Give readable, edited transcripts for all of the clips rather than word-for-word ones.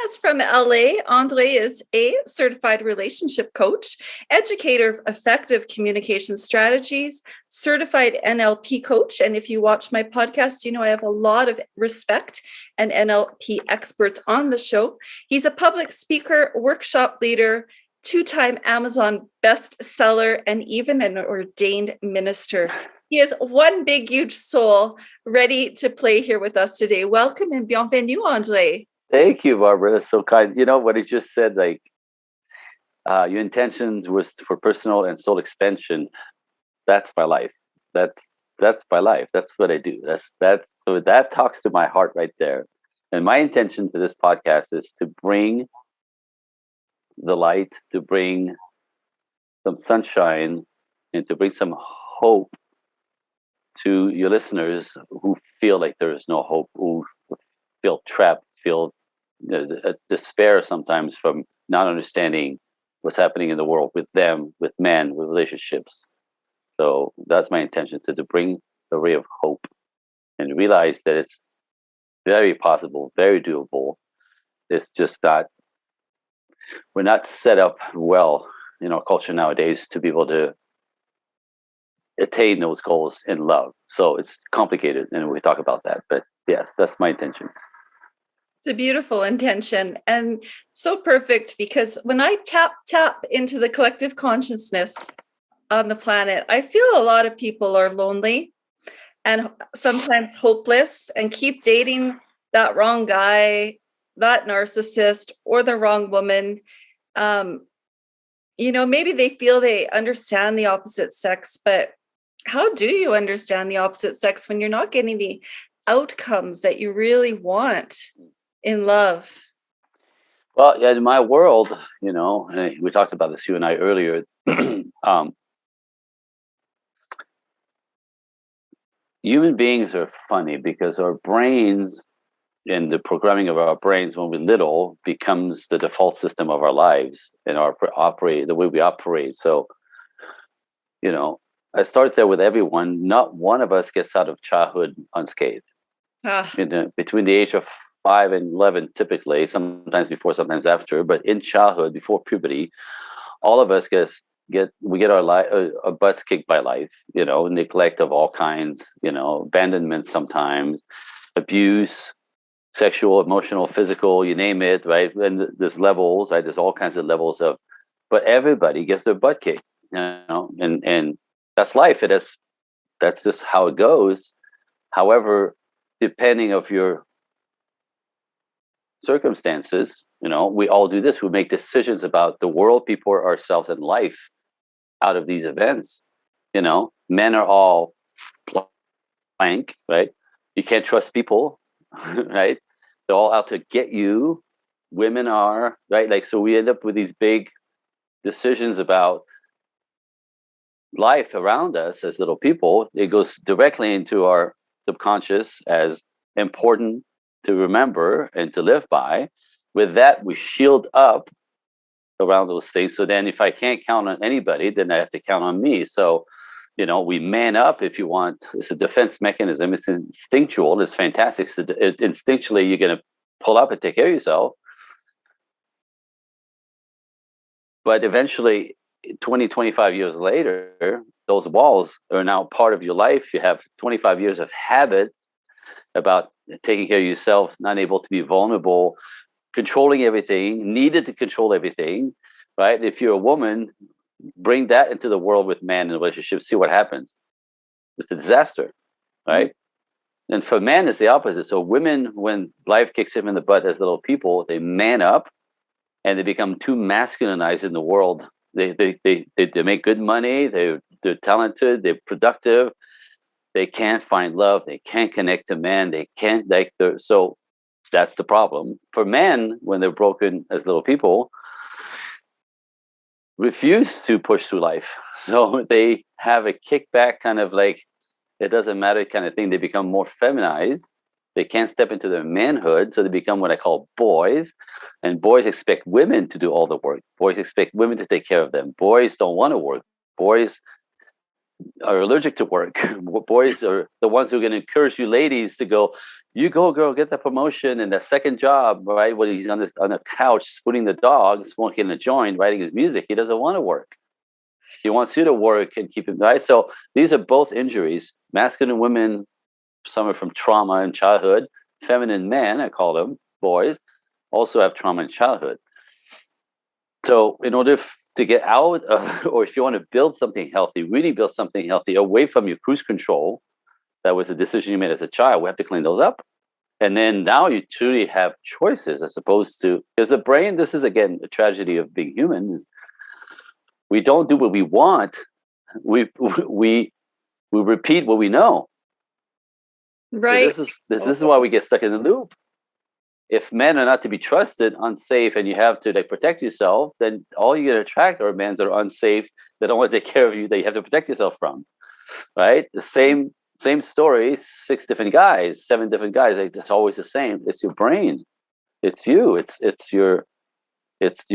us from LA, Andre is a certified relationship coach, educator of effective communication strategies, certified NLP coach. And if you watch my podcast, you know I have a lot of respect and NLP experts on the show. He's a public speaker, workshop leader, two-time Amazon bestseller, and even an ordained minister. He is one big, huge soul ready to play here with us today. Welcome and bienvenue, Andre. Thank you, Barbara. That's so kind. You know what he just said, like your intentions was for personal and soul expansion. That's my life. That's my life. That's what I do. That's so that talks to my heart right there. And my intention to this podcast is to bring the light, to bring some sunshine, and to bring some hope to your listeners who feel like there is no hope, who feel trapped, feel despair sometimes from not understanding what's happening in the world with them, with men, with relationships. So that's my intention, to bring a ray of hope and realize that it's very possible, very doable. It's just not, we're not set up well in our culture nowadays to be able to attain those goals in love. So it's complicated, and we talk about that. But yes, that's my intention. It's a beautiful intention and so perfect, because when I tap into the collective consciousness on the planet, I feel a lot of people are lonely and sometimes hopeless and keep dating that wrong guy, that narcissist, or the wrong woman. Maybe they feel they understand the opposite sex, but how do you understand the opposite sex when you're not getting the outcomes that you really want in love? Well, yeah, in my world, we talked about this, you and I, earlier. Human beings are funny because our brains and the programming of our brains when we're little becomes the default system of our lives and the way we operate. So, I start there with everyone. Not one of us gets out of childhood unscathed. Between the age of 5 and 11, typically, sometimes before, sometimes after, but in childhood, before puberty, all of us get our butts kicked by life. Neglect of all kinds, abandonment sometimes, abuse, sexual, emotional, physical, you name it, right? And there's levels, right? There's all kinds of levels of, but everybody gets their butt kicked, and that's life. That's just how it goes. However, depending of your circumstances, we all do this. We make decisions about the world, people, ourselves, and life out of these events. Men are all blank, right? You can't trust people, right? They're all out to get you. Women are, right? Like, so we end up with these big decisions about life around us as little people. It goes directly into our subconscious as important to remember and to live by. With that, we shield up around those things. So then if I can't count on anybody, then I have to count on me. So, we man up, if you want. It's a defense mechanism. It's instinctual. It's fantastic. So instinctually, you're going to pull up and take care of yourself. But eventually, 20, 25 years later, those walls are now part of your life. You have 25 years of habit about taking care of yourself, not able to be vulnerable, controlling everything, needed to control everything, right? If you're a woman, bring that into the world with man in a relationship, see what happens. It's a disaster, right? Mm-hmm. And for men, it's the opposite. So women, when life kicks them in the butt as little people, they man up and they become too masculinized in the world. They make good money, they're talented, they're productive, they can't find love, they can't connect to men, they can't, so that's the problem. For men, when they're broken as little people, refuse to push through life. So they have a kickback, kind of like it doesn't matter kind of thing. They become more feminized. They can't step into their manhood, so they become what I call boys. And boys expect women to do all the work. Boys expect women to take care of them. Boys don't want to work. Boys are allergic to work. Boys are the ones who are going to encourage you ladies to go, you go, girl, get that promotion and that second job, right? When he's on the couch, spooning the dog, smoking a joint, writing his music, he doesn't want to work. He wants you to work and keep him, right? So these are both injuries. Masculine women suffer from trauma in childhood. Feminine men, I call them, boys, also have trauma in childhood. So in order to get out of, or if you want to build something healthy, really build something healthy away from your cruise control, that was a decision you made as a child, we have to clean those up. And then now you truly have choices as opposed to, because the brain, this is again a tragedy of being human, is we don't do what we want. We repeat what we know. Right. So this is why we get stuck in the loop. If men are not to be trusted, unsafe, and you have to like protect yourself, then all you're gonna attract are men that are unsafe, that don't want to take care of you, that you have to protect yourself from. Right? The same story, 6 different guys, 7 different guys. It's always the same. It's your brain. It's you. It's your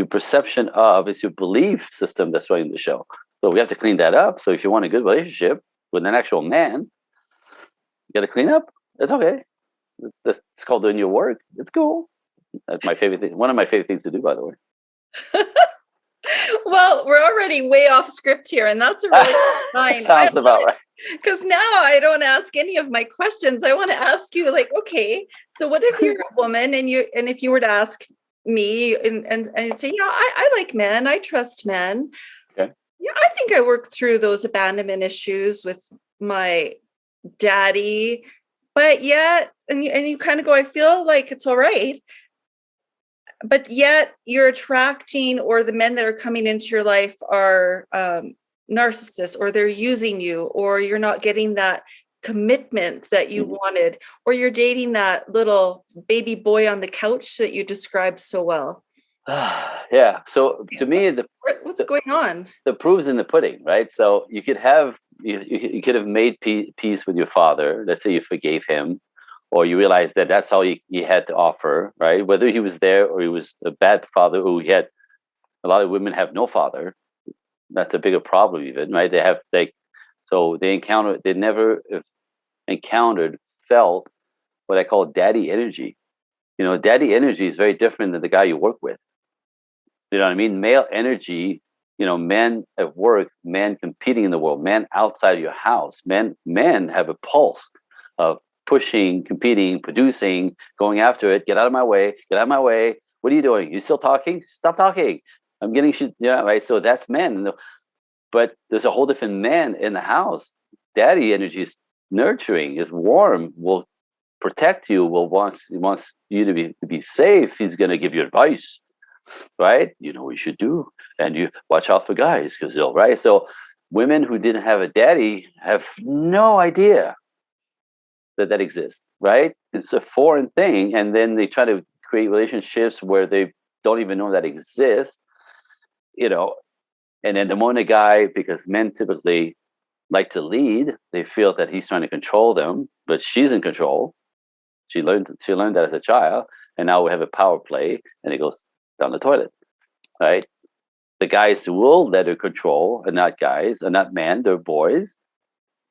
perception of, it's your belief system that's running the show. So we have to clean that up. So if you want a good relationship with an actual man, you got to clean up. It's okay. It's called doing your work. It's cool. That's my favorite thing. One of my favorite things to do, by the way. Well, we're already way off script here, and that's a really fine. Sounds about right. Because now I don't ask any of my questions. I want to ask you, like, okay, so what if you're a woman and if you were to ask me and say, yeah, I like men, I trust men. Okay. Yeah, I think I worked through those abandonment issues with my daddy, but yet, and you kind of go, I feel like it's all right. But yet you're attracting, or the men that are coming into your life are narcissists, or they're using you, or you're not getting that commitment that you wanted, or you're dating that little baby boy on the couch that you described so well. Yeah. So to me, what's going on? The proof's in the pudding, right? So you could have you could have made peace with your father. Let's say you forgave him, or you realize that that's all he had to offer, right? Whether he was there or he was a bad father, or he had, a lot of women have no father. That's a bigger problem, even, right? So they never felt what I call daddy energy. You know, daddy energy is very different than the guy you work with. You know what I mean? Male energy, you know, men at work, men competing in the world, men outside your house, men have a pulse of pushing, competing, producing, going after it. Get out of my way. Get out of my way. What are you doing? You still talking? Stop talking. I'm getting shit. Yeah, right. So that's men. But there's a whole different man in the house. Daddy energy is nurturing, is warm, will protect you, wants you to be safe. He's going to give you advice, right? You know what you should do, and you watch out for guys because they'll, right. So women who didn't have a daddy have no idea that exists, right? It's a foreign thing, and then they try to create relationships where they don't even know that exists, you know. And then the moment a guy, because men typically like to lead, they feel that he's trying to control them, but she's in control. She learned that as a child, and now we have a power play, and it goes down the toilet, right? The guys will let her control, and not guys, and not men, they're boys,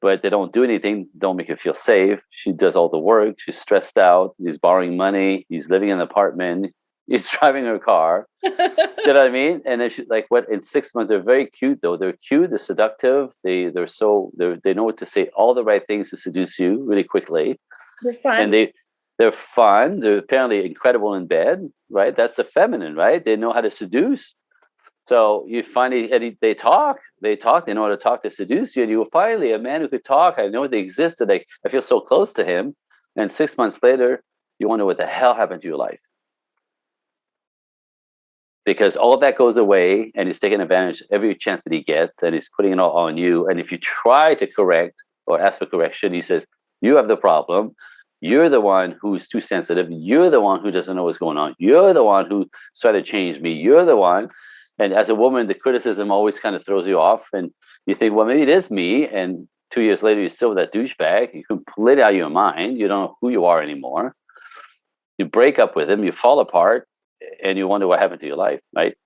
but they don't do anything, don't make her feel safe. She does all the work. She's stressed out. He's borrowing money. He's living in an apartment. He's driving her car. You know what I mean? And then she, like, what, in 6 months, they're very cute though. They're cute. They're seductive. They know what to say, all the right things to seduce you really quickly. They're fun. And they're fun. They're apparently incredible in bed, right? That's the feminine, right? They know how to seduce. So you finally, they talk, they know how to talk to seduce you. And you finally, a man who could talk, I know they existed. I feel so close to him. And 6 months later, you wonder what the hell happened to your life. Because all of that goes away, and he's taking advantage of every chance that he gets, and he's putting it all on you. And if you try to correct or ask for correction, he says, you have the problem. You're the one who's too sensitive. You're the one who doesn't know what's going on. You're the one who's trying to change me. You're the one. And as a woman, the criticism always kind of throws you off. And you think, well, maybe it is me. And 2 years later, you're still with that douchebag. You completely out of your mind. You don't know who you are anymore. You break up with him. You fall apart. And you wonder what happened to your life, right?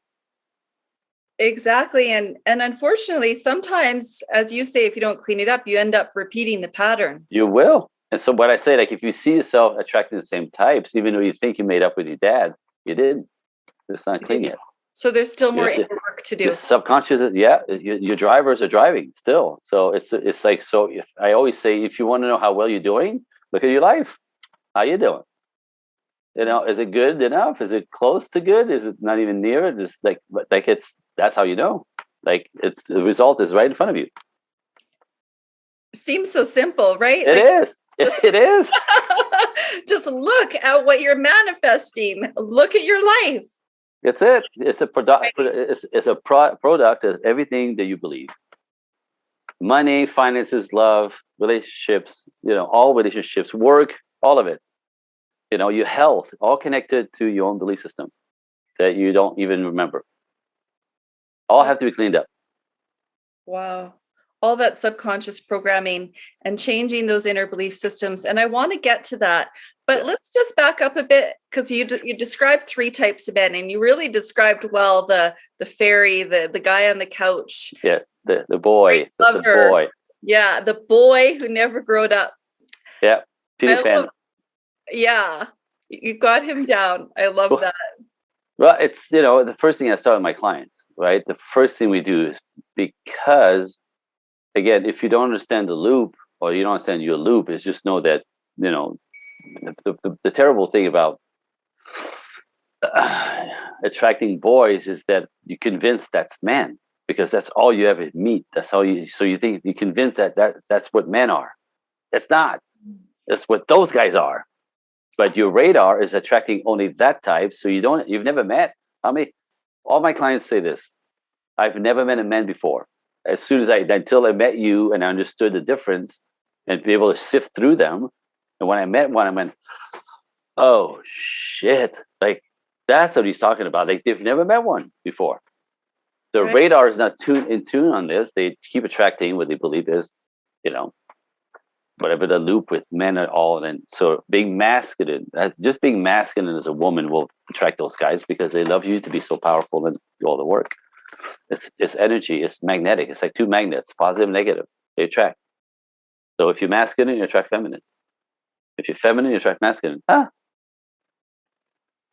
Exactly. And unfortunately, sometimes, as you say, if you don't clean it up, you end up repeating the pattern. You will. And so what I say, like if you see yourself attracting the same types, even though you think you made up with your dad, you didn't. It's not clean yet. So there's still more Your, work to your do. subconscious, yeah, your drivers are driving still. So it's like, so if, I always say, if you want to know how well you're doing, look at your life. How you doing? You know, is it good enough? Is it close to good? Is it not even near it? It's like it's, that's how you know. Like it's, the result is right in front of you. Seems so simple, right? It is. It is. Just look at what you're manifesting. Look at your life. It's it. It's a product. It's a product of everything that you believe. Money, finances, love, relationships. You know, all relationships, work, all of it. You know, your health, all connected to your own belief system that you don't even remember. All have to be cleaned up. Wow. All that subconscious programming and changing those inner belief systems. And I want to get to that. But let's just back up a bit, because you described 3 types of men, and you really described well the fairy, the guy on the couch. Yeah, the boy. The boy. Yeah, the boy who never growed up. Yeah, Peter Pan. Yeah, you got him down. I love that. Well, it's, you know, the first thing I start with my clients, right? The first thing we do is, because, again, if you don't understand the loop, or you don't understand your loop, is just know that, you know, the terrible thing about attracting boys is that you convince that's man, because that's all you ever meet. That's all you, so you think you convince that's what men are. It's not. That's what those guys are. But your radar is attracting only that type. So you've never met. All my clients say this: I've never met a man before. As soon as until I met you and I understood the difference and be able to sift through them. And when I met one, I went, oh shit. Like, that's what he's talking about. Like, they've never met one before. The radar is not in tune on this. They keep attracting what they believe is, you know, whatever the loop with men at all. And so being masculine, just being masculine as a woman will attract those guys, because they love you to be so powerful and do all the work. It's energy. It's magnetic. It's like 2 magnets, positive and negative. They attract. So if you're masculine, you attract feminine. If you're feminine, you attract masculine.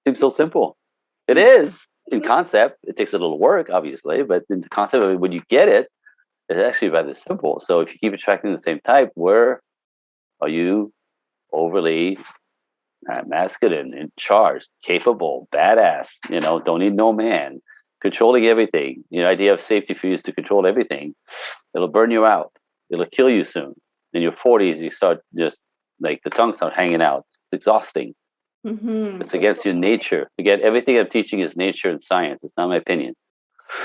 Seems so simple. It is in concept. It takes a little work, obviously, but in the concept of it, when you get it, it's actually rather simple. So if you keep attracting the same type, where are you overly masculine, in charge, capable, badass? You know, don't need no man, controlling everything. You know, idea of safety for you is to control everything. It'll burn you out. It'll kill you soon. In your 40s, you start just like the tongue start hanging out. It's exhausting. Mm-hmm. It's against your nature. Again, everything I'm teaching is nature and science. It's not my opinion.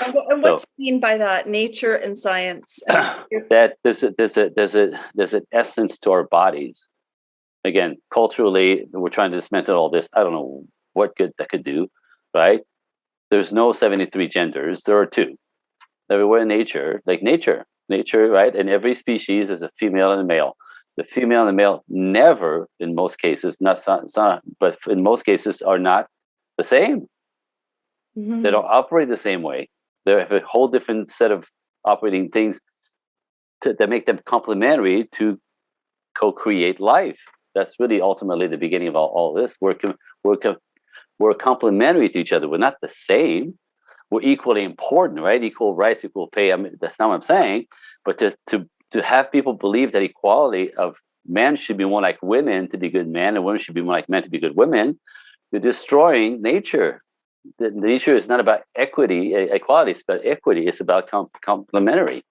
And what do you mean by that? Nature and science? That there's an essence to our bodies. Again, culturally, we're trying to dismantle all this. I don't know what good that could do, right? There's no 73 genders. There are 2. Everywhere in nature, like nature, right? In every species is a female and a male. The female and the male never, in most cases, but in most cases, are not the same. Mm-hmm. They don't operate the same way. They have a whole different set of operating things that make them complementary to co-create life. That's really ultimately the beginning of all this. We're complementary to each other. We're not the same. We're equally important, right? Equal rights, equal pay. I mean, that's not what I'm saying. But to have people believe that equality of men should be more like women to be good men, and women should be more like men to be good women, you're destroying nature. The nature is not about equality. It's about equity. It's about complementary.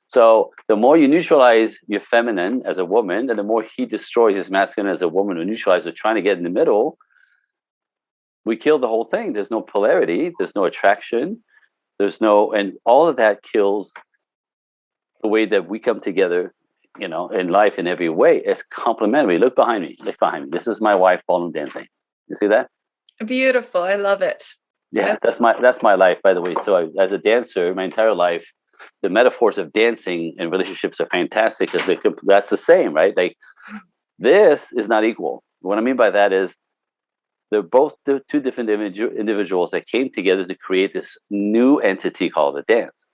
So the more you neutralize your feminine as a woman, and the more he destroys his masculine as a woman, who neutralizes, or trying to get in the middle, we kill the whole thing. There's no polarity. There's no attraction. And all of that kills the way that we come together, you know, in life in every way. It's complementary. Look behind me. This is my wife ballroom dancing. You see that? Beautiful. I love it. Yeah, that's my life, by the way. So as a dancer, my entire life, the metaphors of dancing and relationships are fantastic, because that's the same, right? Like, this is not equal. What I mean by that is, they're both two different individuals that came together to create this new entity called a dance.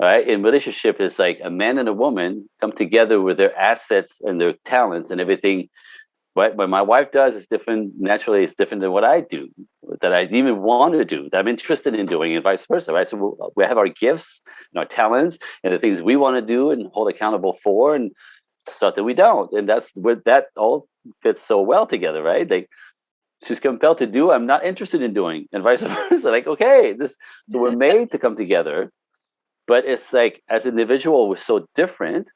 Right? In relationship, it's like a man and a woman come together with their assets and their talents and everything. Right? What my wife does is different. Naturally, it's different than what I do, that I even want to do, that I'm interested in doing, and vice versa. Right? So we have our gifts and our talents and the things we want to do and hold accountable for, and stuff that we don't. And that's where that all fits so well together, right? Like, she's compelled to do I'm not interested in doing, and vice versa. Like, okay, this. So we're made to come together. But it's like, as an individual, we're so different.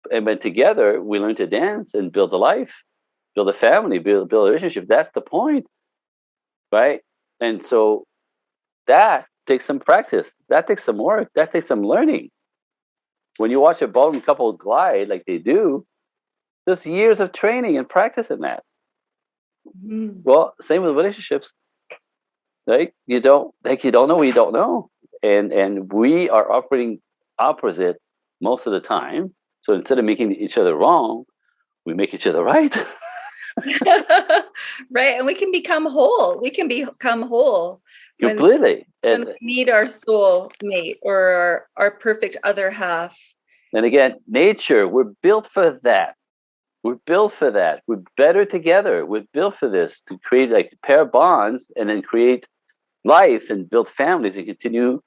And when together, we learn to dance and build a life, build a family, build a relationship. That's the point, right? And so that takes some practice. That takes some work. That takes some learning. When you watch a ballroom couple glide like they do, there's years of training and practice in that. Mm-hmm. Well, same with relationships. Right? You don't know what you don't know. And we are operating opposite most of the time. So instead of making each other wrong, we make each other right. Right. And we can become whole. We can become whole. Completely. When we meet our soul mate or our perfect other half. And again, nature, we're built for that. We're built for that. We're better together. We're built for this, to create like pair bonds and then create life and build families and continue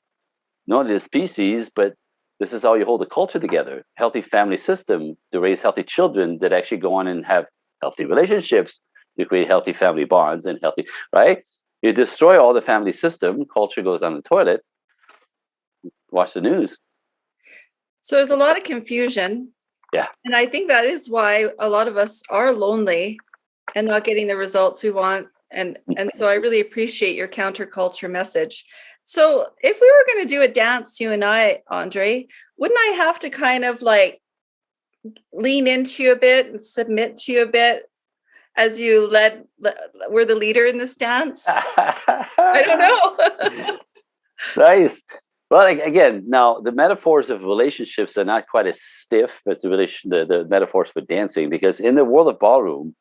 not only the species, but this is how you hold the culture together. Healthy family system to raise healthy children that actually go on and have healthy relationships to create healthy family bonds and healthy, right? You destroy all the family system, culture goes down the toilet. Watch the news. So there's a lot of confusion. Yeah. And I think that is why a lot of us are lonely and not getting the results we want. And so I really appreciate your counterculture message. So if we were going to do a dance, you and I, Andre, wouldn't I have to kind of like lean into you a bit and submit to you a bit as you were the leader in this dance? I don't know. Nice. Well, again, now the metaphors of relationships are not quite as stiff as the metaphors for dancing, because in the world of ballroom,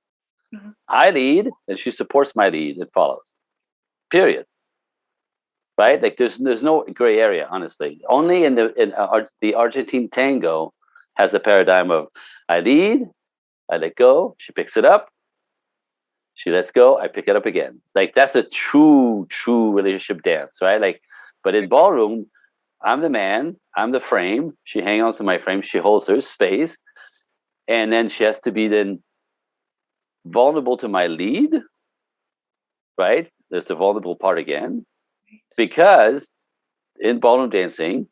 mm-hmm. I lead and she supports my lead and follows. Period. Right? Like there's no gray area, honestly. Only in the Argentine tango has the paradigm of I lead, I let go, she picks it up, she lets go, I pick it up again. Like that's a true relationship dance, right? Like, but in ballroom, I'm the man, I'm the frame, she hangs on to my frame, she holds her space, and then she has to be then vulnerable to my lead, right? There's the vulnerable part again. Because in ballroom dancing,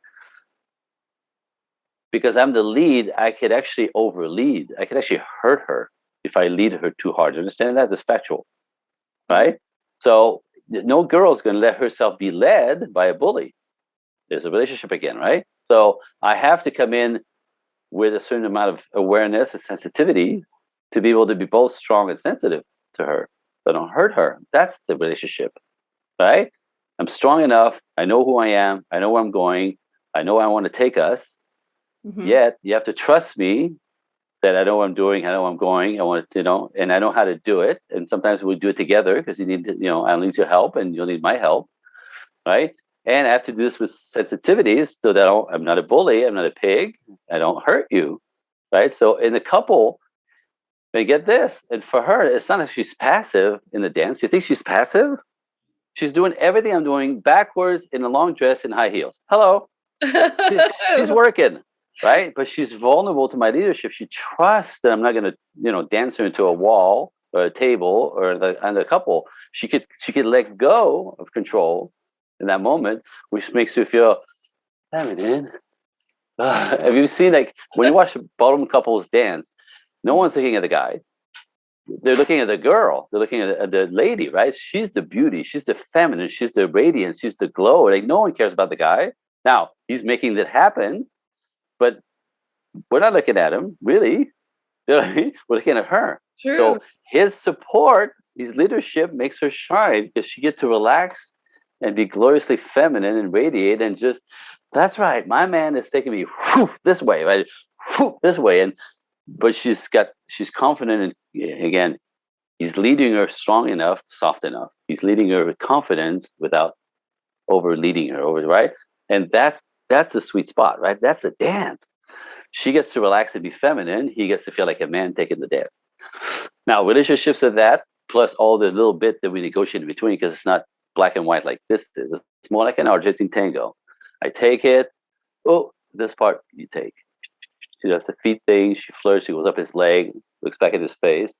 because I'm the lead, I could actually overlead. I could actually hurt her if I lead her too hard. You understand that? That's factual, right? So no girl's going to let herself be led by a bully. There's a relationship again, right? So I have to come in with a certain amount of awareness and sensitivity to be able to be both strong and sensitive to her. So don't hurt her. That's the relationship, right? I'm strong enough. I know who I am. I know where I'm going. I know where I want to take us. Mm-hmm. Yet you have to trust me that I know what I'm doing. I know where I'm going. I want to, and I know how to do it. And sometimes we'll do it together because you need, I'll need your help and you'll need my help, right? And I have to do this with sensitivities so that I'm not a bully. I'm not a pig. I don't hurt you, right? So in a couple, they get this. And for her, it's not that she's passive in the dance. You think she's passive? She's doing everything I'm doing backwards in a long dress and high heels. Hello. She's working, right? But she's vulnerable to my leadership. She trusts that I'm not going to, dance her into a wall or a table or the couple. She could let go of control in that moment, which makes her feel feminine. Have you seen, like, when you watch ballroom couples dance, no one's looking at the guy. They're looking at the girl. They're looking at the lady, right? She's the beauty. She's the feminine. She's the radiance. She's the glow. Like, no one cares about the guy. Now, he's making that happen, but we're not looking at him, really. We're looking at her. True. So his support, his leadership makes her shine because she gets to relax and be gloriously feminine and radiate and just, that's right. My man is taking me this way, right? This way. But she's confident, and again, He's leading her strong enough, soft enough. He's leading her with confidence without over leading her over, right? And that's the sweet spot, right? That's the dance. She gets to relax and be feminine. He gets to feel like a man taking the dance. Now, relationships are that, plus all the little bit that we negotiate in between, because it's not black and white like this is. It's more like an Argentine tango. I take it. Oh, this part you take. She does the feet thing. She flirts. She goes up his leg, looks back at his face,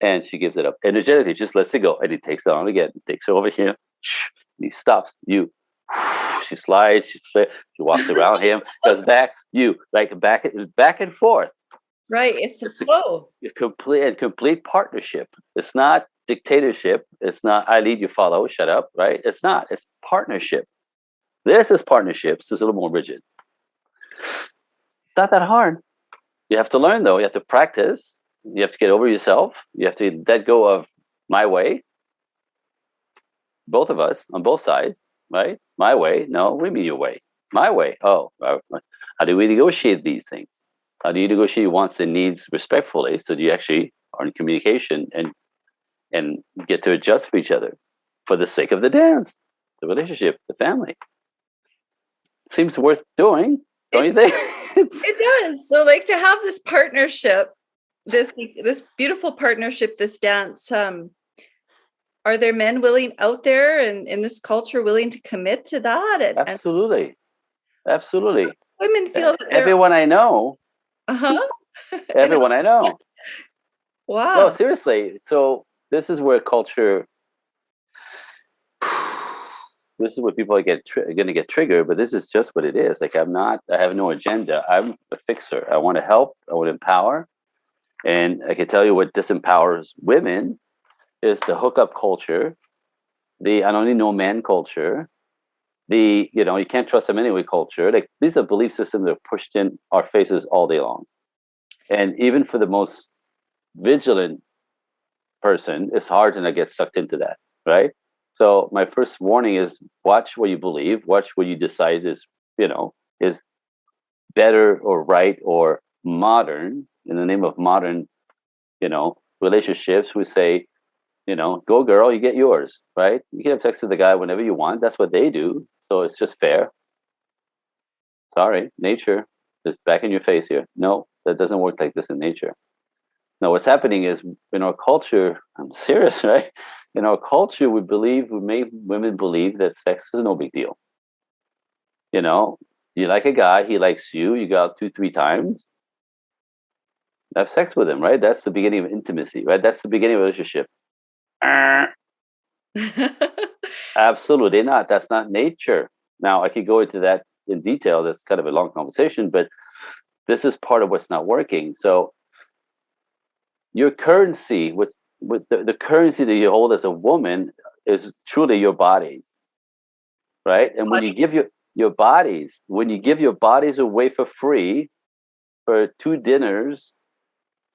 and she gives it up. Energetically, just lets it go. And he takes it on again. He takes her over here. He stops. You. She slides. She walks around him. Goes back. You like back and forth. Right. It's a flow. A complete partnership. It's not dictatorship. It's not I lead, you follow. Shut up. Right. It's not. It's partnership. This is partnerships. It's a little more rigid. It's not that hard. You have to learn, though. You have to practice. You have to get over yourself. You have to let go of my way. Both of us on both sides, right? My way. No, what do you mean your way? My way. Oh, how do we negotiate these things? How do you negotiate your wants and needs respectfully so that you actually are in communication and get to adjust for each other for the sake of the dance, the relationship, the family? Seems worth doing, don't you think? It does. So like to have this partnership, this beautiful partnership, this dance, are there men willing out there and in this culture willing to commit to that? Absolutely. Absolutely. Women feel that everyone I know. Uh-huh. Everyone I know. Wow. No, seriously. So this is where culture, this is where people are going to get triggered, but this is just what it is. Like I have no agenda. I'm a fixer. I want to help. I want to empower. And I can tell you what disempowers women is the hookup culture, the I don't need no man culture, the, you can't trust them anyway culture. Like these are belief systems that are pushed in our faces all day long. And even for the most vigilant person, it's hard to not get sucked into that, right? So my first warning is watch what you believe, watch what you decide is better or right or modern. In the name of modern, relationships, we say, go girl, you get yours, right? You can have sex with the guy whenever you want. That's what they do. So it's just fair. Sorry, nature is back in your face here. No, that doesn't work like this in nature. Now, what's happening is in our culture, I'm serious, right? In our culture, we made women believe that sex is no big deal. You like a guy, he likes you, you go out 2-3 times, have sex with him, right? That's the beginning of intimacy, right? That's the beginning of a relationship. Absolutely not. That's not nature. Now, I could go into that in detail. That's kind of a long conversation, but this is part of what's not working. So your currency, with the currency that you hold as a woman is truly your bodies, right? And when you give your bodies, away for free for 2 dinners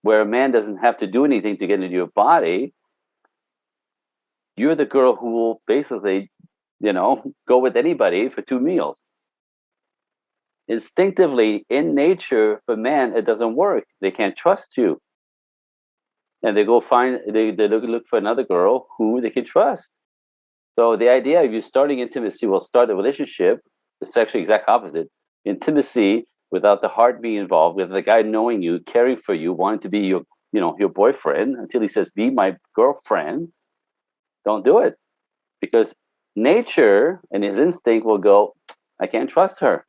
where a man doesn't have to do anything to get into your body, you're the girl who will basically, go with anybody for 2 meals. Instinctively, in nature, for men, it doesn't work. They can't trust you. And they go they look for another girl who they can trust. So the idea of you starting intimacy will start a relationship. It's actually exact opposite. Intimacy without the heart being involved, with the guy knowing you, caring for you, wanting to be your boyfriend until he says, be my girlfriend. Don't do it. Because nature and his instinct will go, I can't trust her.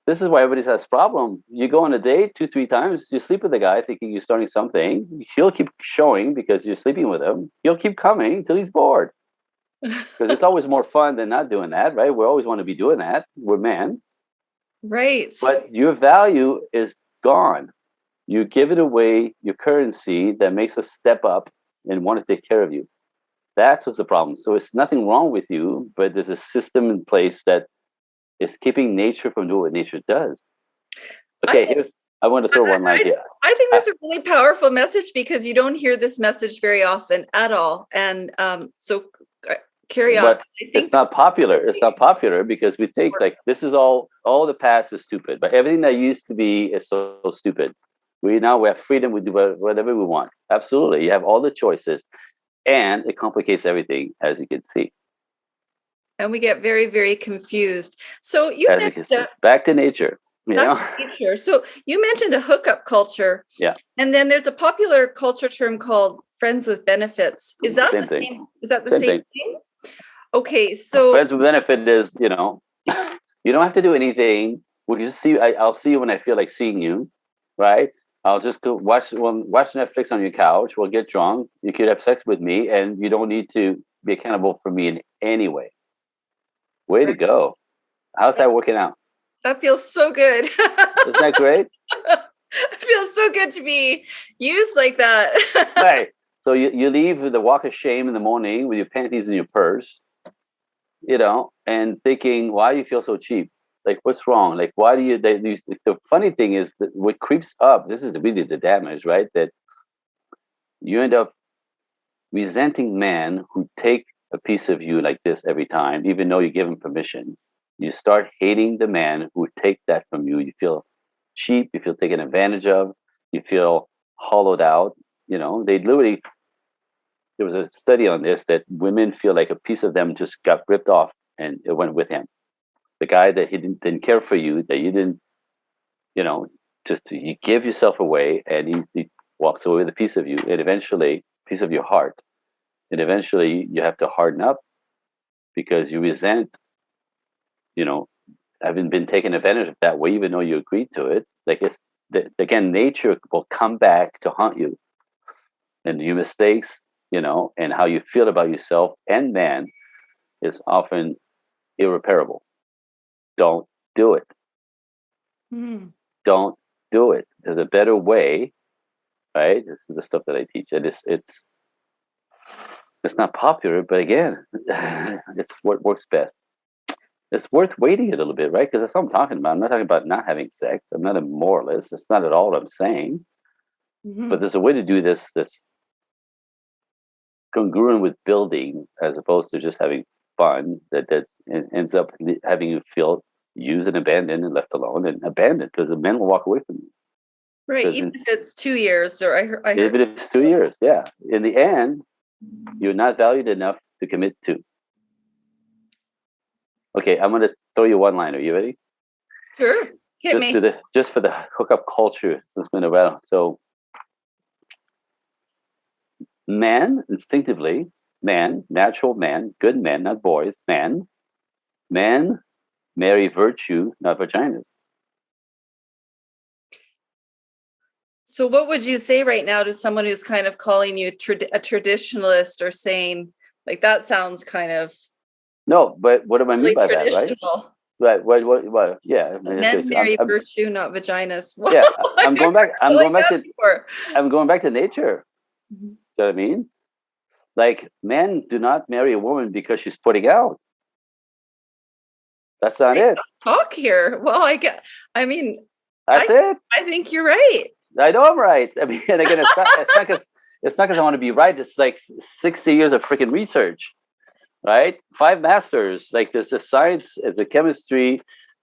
This is why everybody has a problem. You go on a date 2-3 times, you sleep with the guy thinking you're starting something. He'll keep showing because you're sleeping with him. He'll keep coming until he's bored. Because it's always more fun than not doing that, right? We always want to be doing that. We're men. Right. But your value is gone. You give it away, your currency that makes us step up and want to take care of you. That's what's the problem. So it's nothing wrong with you, but there's a system in place that is keeping nature from doing what nature does. Okay, I want to throw one line here. I think that's a really powerful message because you don't hear this message very often at all. And so carry on. But it's not popular. It's not popular because we think like this is all the past is stupid. But everything that used to be is so stupid. We have freedom. We do whatever we want. Absolutely, you have all the choices, and it complicates everything, as you can see. And we get very, very confused. So you As you can see, back to nature. Back to nature. So you mentioned a hookup culture. Yeah. And then there's a popular culture term called friends with benefits. Is that same the thing? same? Is that the same thing? Okay, so friends with benefit is, you don't have to do anything. We'll just see. I'll see you when I feel like seeing you, right? I'll just go watch Netflix on your couch. We'll get drunk. You could have sex with me, and you don't need to be accountable for me in any way. Way to go! How's that working out? That feels so good. Isn't that great? It feels so good to be used like that. Right. So you leave with the walk of shame in the morning with your panties in your purse, and thinking, why do you feel so cheap? Like, what's wrong? Like, why do you? The funny thing is that what creeps up. This is really the damage, right? That you end up resenting men who take a piece of you like this every time, even though you give them permission. You start hating the man who take that from you. You feel cheap. You feel taken advantage of. You feel hollowed out. They literally. There was a study on this that women feel like a piece of them just got ripped off and it went with him. The guy that he didn't care for you, that you didn't, you give yourself away, and he walks away with a piece of you, and eventually, piece of your heart, and eventually you have to harden up because you resent, having been taken advantage of that way, even though you agreed to it. Like again, nature will come back to haunt you, and your mistakes, and how you feel about yourself and man is often irreparable. Don't do it. Don't do it. There's a better way, right? This is the stuff that I teach, and it's not popular, but again, it's what works best. It's worth waiting a little bit, right? Because that's what I'm talking about. I'm not talking about not having sex. I'm not a moralist. That's not at all what I'm saying. But there's a way to do this congruent with building, as opposed to just having fun. That ends up having you feel used and abandoned and left alone and abandoned because the men will walk away from you. Right, even if it's 2 years, or I heard. Even if it's 2 years, yeah. In the end, you're not valued enough to commit to. Okay, I'm going to throw you one liner. You ready? Sure. Hit me. Just for the hookup culture, since it's been a while. So, men, instinctively, natural man, good men, not boys, men marry virtue, not vaginas. So what would you say right now to someone who's kind of calling you a traditionalist, or saying, like, that sounds kind of... No, but what do I mean by that, right? Right. What? Yeah. Men marry virtue, not vaginas. Well, yeah, I'm going back. I'm going back to nature. Mm-hmm. You know what I mean? Like, men do not marry a woman because she's putting out. That's not it. Talk here. Well, I mean, that's it. I think you're right. I know I'm right. I mean, and again, it's not because I want to be right. It's like 60 years of freaking research, right? 5 masters. Like, there's the science, there's the chemistry,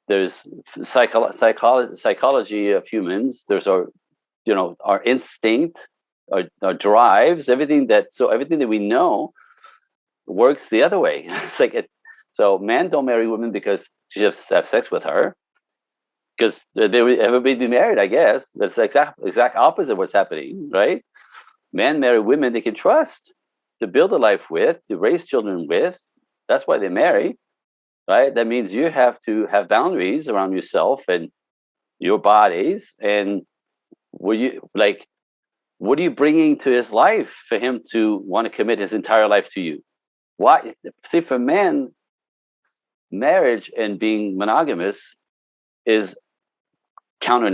there's psychology of humans. There's our instinct, our drives, everything that we know works the other way. It's like so men don't marry women because she just have sex with her, because they would everybody be married, I guess. That's the exact opposite of what's happening, right? Men marry women they can trust to build a life with, to raise children with. That's why they marry, right? That means you have to have boundaries around yourself and your bodies. And what are you bringing to his life for him to want to commit his entire life to you? Why? See, for men, marriage and being monogamous is counter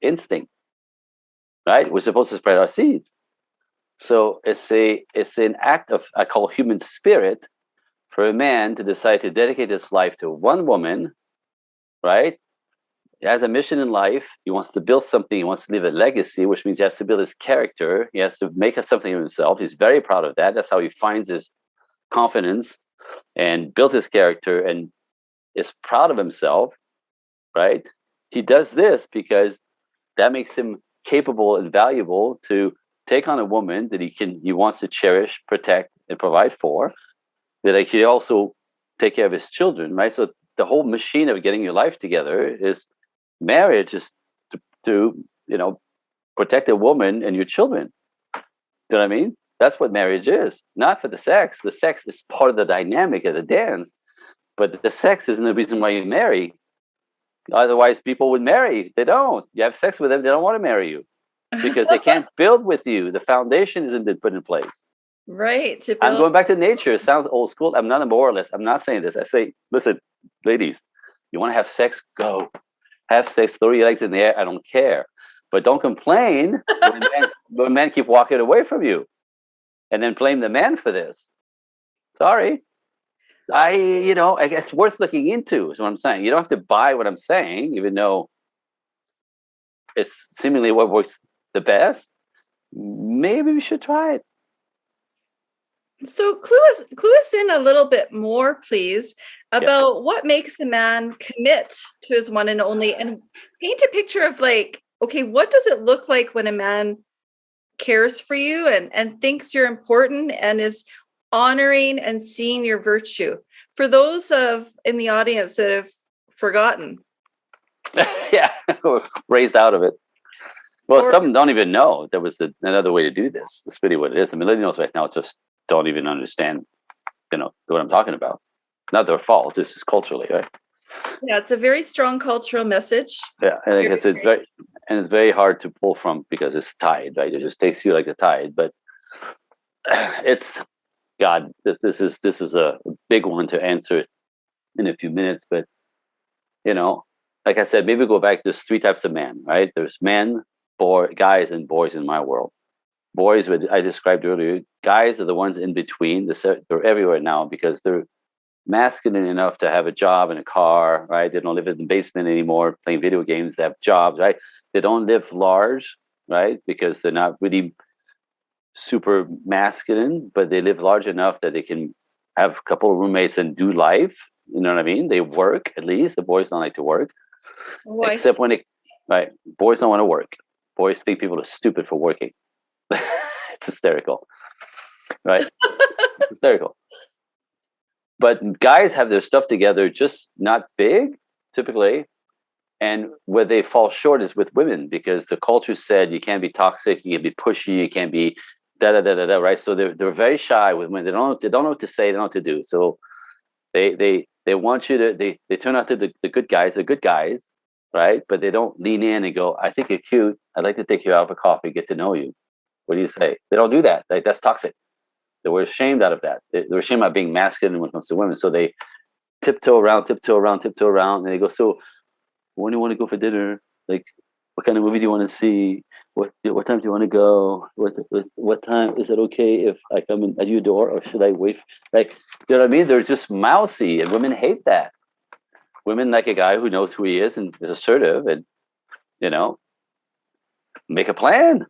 instinct, right? We're supposed to spread our seeds. So it's an act of, I call, human spirit, for a man to decide to dedicate his life to one woman, right? He has a mission in life. He wants to build something. He wants to leave a legacy, which means he has to build his character. He has to make something of himself. He's very proud of that. That's how he finds his confidence and builds his character and is proud of himself, right? He does this because that makes him capable and valuable to take on a woman that he wants to cherish, protect, and provide for. That he can also take care of his children, right? So the whole machine of getting your life together is marriage is to protect a woman and your children. Do you know what I mean? That's what marriage is. Not for the sex. The sex is part of the dynamic of the dance, but the sex isn't the reason why you marry. Otherwise, people would marry. They don't. You have sex with them, they don't want to marry you because they can't build with you. The foundation isn't been put in place. Right. To I'm build. going back to nature. It sounds old school. I'm not a moralist. I'm not saying this. I say, listen, ladies, you want to have sex? Go. Have sex, throw your legs in the air. I don't care. But don't complain when men keep walking away from you and then blame the man for this. Sorry. I guess it's worth looking into is what I'm saying. You don't have to buy what I'm saying, even though it's seemingly what works the best. Maybe we should try it. So clue us in a little bit more, please, about what makes a man commit to his one and only, and paint a picture of like, okay, what does it look like when a man cares for you and thinks you're important and is honoring and seeing your virtue? For those in the audience that have forgotten. Yeah, raised out of it. Well, some don't even know there was another way to do this. That's really what it is. The millennials right now just don't even understand, what I'm talking about. Not their fault. This is culturally, right? Yeah, it's a very strong cultural message. Yeah, I think it's very hard to pull from because it's a tide, right? It just takes you like a tide. But it's God. This is a big one to answer in a few minutes. But like I said, maybe go back. There's three types of men, right? There's men, guys, and boys in my world. Boys, what I described earlier, guys are the ones in between. They're everywhere now because they're masculine enough to have a job and a car, right? They don't live in the basement anymore playing video games. They have jobs, right? They don't live large, right? Because they're not really super masculine, but they live large enough that they can have a couple of roommates and do life. You know what I mean? They work, at least. The boys don't like to work. Except when boys don't want to work. Boys think people are stupid for working. It's hysterical, right? It's hysterical. But guys have their stuff together, just not big, typically. And where they fall short is with women because the culture said you can't be toxic, you can't be pushy, you can't be da-da-da-da-da, right? So they're very shy with women. They don't know what to say, they don't know what to do. So they want you to, they turn out to the good guys, right? But they don't lean in and go, I think you're cute. I'd like to take you out for coffee, get to know you. What do you say? They don't do that. Like, that's toxic. They were ashamed out of that. They were ashamed of being masculine when it comes to women. So they tiptoe around, and they go, so when do you want to go for dinner? Like, what kind of movie do you want to see? What time do you want to go? What time? Is it okay if I come in at your door, or should I wait? Like, you know what I mean? They're just mousy, and women hate that. Women like a guy who knows who he is and is assertive, and make a plan.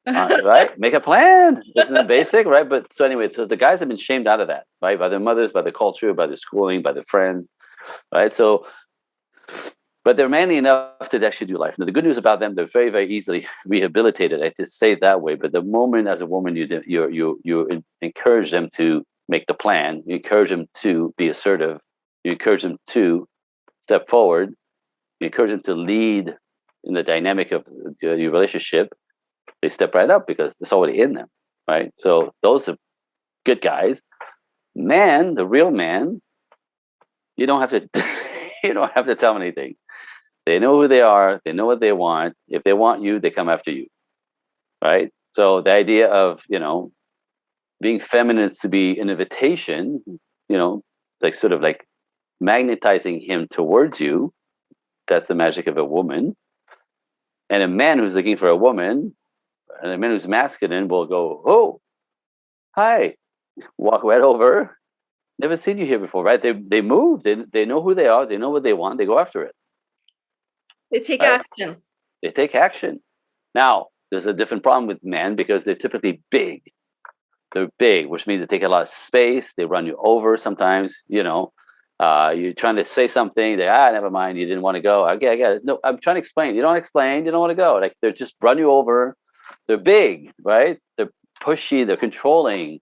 Right? Make a plan. Isn't it basic? Right? But so anyway, so the guys have been shamed out of that, right? By their mothers, by the culture, by their schooling, by their friends, right? So, but they're manly enough to actually do life. Now, the good news about them, they're very, very easily rehabilitated. I just say it that way. But the moment as a woman, you encourage them to make the plan, you encourage them to be assertive, you encourage them to step forward, you encourage them to lead in the dynamic of your relationship, they step right up because it's already in them, right? So those are good guys. Man, the real man, you don't have to you don't have to tell them anything. They know who they are, they know what they want. If they want you, they come after you. Right? So the idea of, being feminine is to be an invitation, like sort of like magnetizing him towards you. That's the magic of a woman. And a man who's looking for a woman, and a man who's masculine will go, oh, hi, walk right over. Never seen you here before, right? They move. They know who they are. They know what they want. They go after it. They take action. They take action. Now, there's a different problem with men because they're typically big. They're big, which means they take a lot of space. They run you over sometimes, You're trying to say something. Never mind. You didn't want to go. Okay, I get it. No, I'm trying to explain. You don't explain. You don't want to go. Like they're just run you over. They're big, right? They're pushy. They're controlling.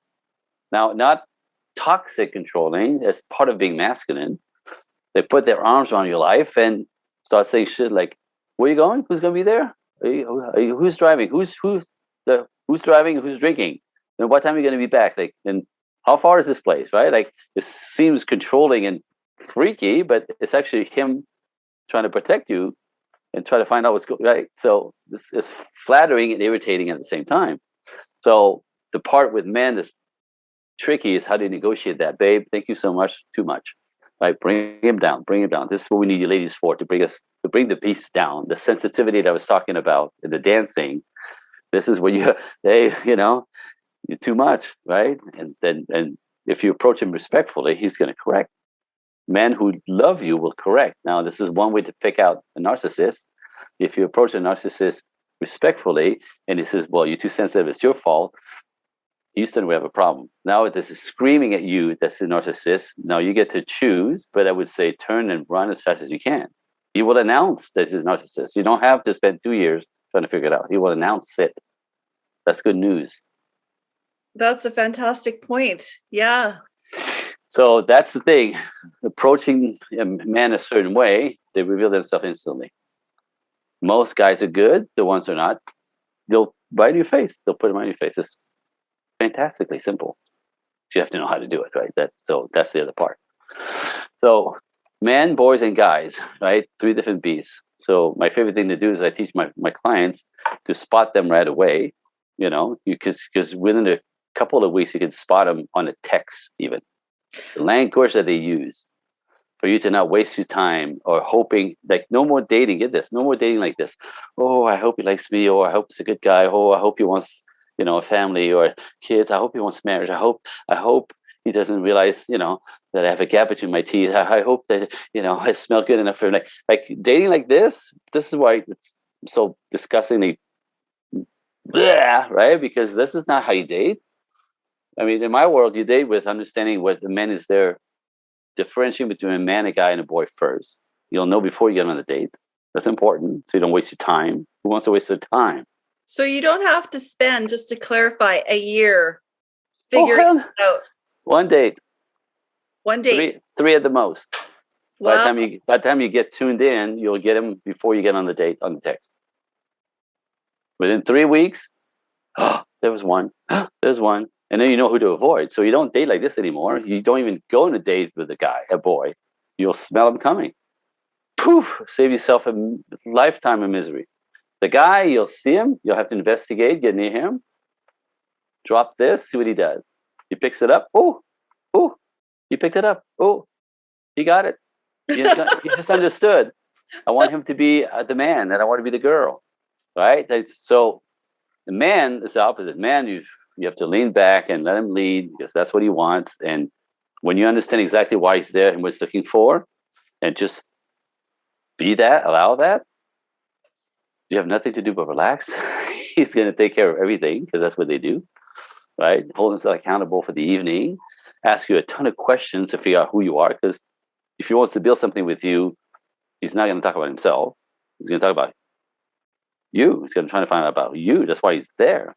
Now, not toxic controlling as part of being masculine. They put their arms around your life and start saying shit like, "Where are you going? Who's going to be there? Who's driving? Who's driving? Who's drinking? And what time are you going to be back? Like, and how far is this place? Right? Like, it seems controlling and freaky, but it's actually him trying to protect you and try to find out what's going right. So this is flattering and irritating at the same time. So the part with men that's tricky is how do you negotiate that, babe? Thank you so much. Too much. Right? Bring him down. Bring him down. This is what we need you ladies for to bring the beast down. The sensitivity that I was talking about in the dancing. This is where you're too much, right? And if you approach him respectfully, he's going to correct. Men who love you will correct. Now, this is one way to pick out a narcissist. If you approach a narcissist respectfully, and he says, "Well, you're too sensitive. It's your fault," Houston, we have a problem. Now this is screaming at you. That's the narcissist. Now you get to choose, but I would say turn and run as fast as you can. He will announce that he's a narcissist. You don't have to spend 2 years trying to figure it out. He will announce it. That's good news. That's a fantastic point. Yeah. So that's the thing. Approaching a man a certain way, they reveal themselves instantly. Most guys are good. The ones who are not, they'll bite in your face. They'll put them on your face. It's fantastically simple. You have to know how to do it, right? That's the other part. So men, boys, and guys, right? 3 different beasts. So my favorite thing to do is I teach my clients to spot them right away, because within a couple of weeks, you can spot them on a text even. The language that they use for you to not waste your time or hoping, like no more dating, get this, no more dating like this. Oh, I hope he likes me, or I hope he's a good guy. Oh, I hope he wants, a family or kids. I hope he wants marriage. I hope he doesn't realize, that I have a gap between my teeth. I hope that, I smell good enough for him. Like dating like this is why it's so disgustingly, bleh, right? Because this is not how you date. I mean, in my world, you date with understanding what the man is there, differentiating between a man, a guy, and a boy first. You'll know before you get on a date. That's important, so you don't waste your time. Who wants to waste their time? So you don't have to spend, just to clarify, a year figuring it out. One date. One date. Three at the most. Wow. By the time you get tuned in, you'll get him before you get on the date on the text. Within 3 weeks, there was one. There's one. And then you know who to avoid. So you don't date like this anymore. You don't even go on a date with a boy. You'll smell him coming. Poof! Save yourself a lifetime of misery. The guy, you'll see him. You'll have to investigate, get near him. Drop this, see what he does. He picks it up. Oh, he picked it up. Oh, he got it. He just understood. I want him to be the man, and I want to be the girl. Right? So the man is the opposite. Man, you have to lean back and let him lead because that's what he wants. And when you understand exactly why he's there and what he's looking for, and just be that, allow that, you have nothing to do but relax. He's going to take care of everything because that's what they do, right? Hold himself accountable for the evening, ask you a ton of questions to figure out who you are. Because if he wants to build something with you, he's not going to talk about himself. He's going to talk about you. He's going to try to find out about you. That's why he's there.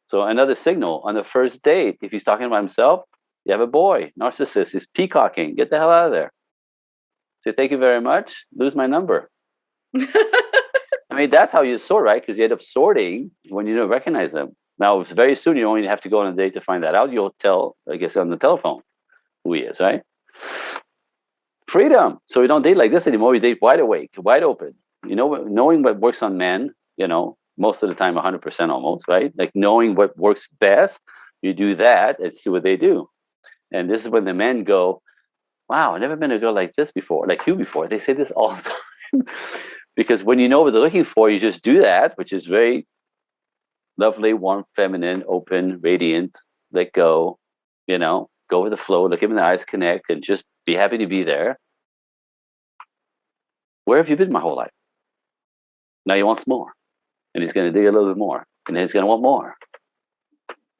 So another signal on the first date, if he's talking about himself, you have a boy, narcissist, he's peacocking. Get the hell out of there. Say, thank you very much. Lose my number. I mean, that's how you sort, right? Because you end up sorting when you don't recognize them. Now, very soon, you only have to go on a date to find that out. You'll tell, I guess, on the telephone who he is, right? Freedom. So we don't date like this anymore. We date wide awake, wide open. Knowing what works on men, most of the time, 100% almost, right? Like knowing what works best, you do that and see what they do. And this is when the men go, wow, I've never been a girl like this before, like you before. They say this all the time. Because when you know what they're looking for, you just do that, which is very lovely, warm, feminine, open, radiant, let go, go with the flow, look him in the eyes, connect, and just be happy to be there. Where have you been my whole life? Now he wants more. And he's going to dig a little bit more. And then he's going to want more.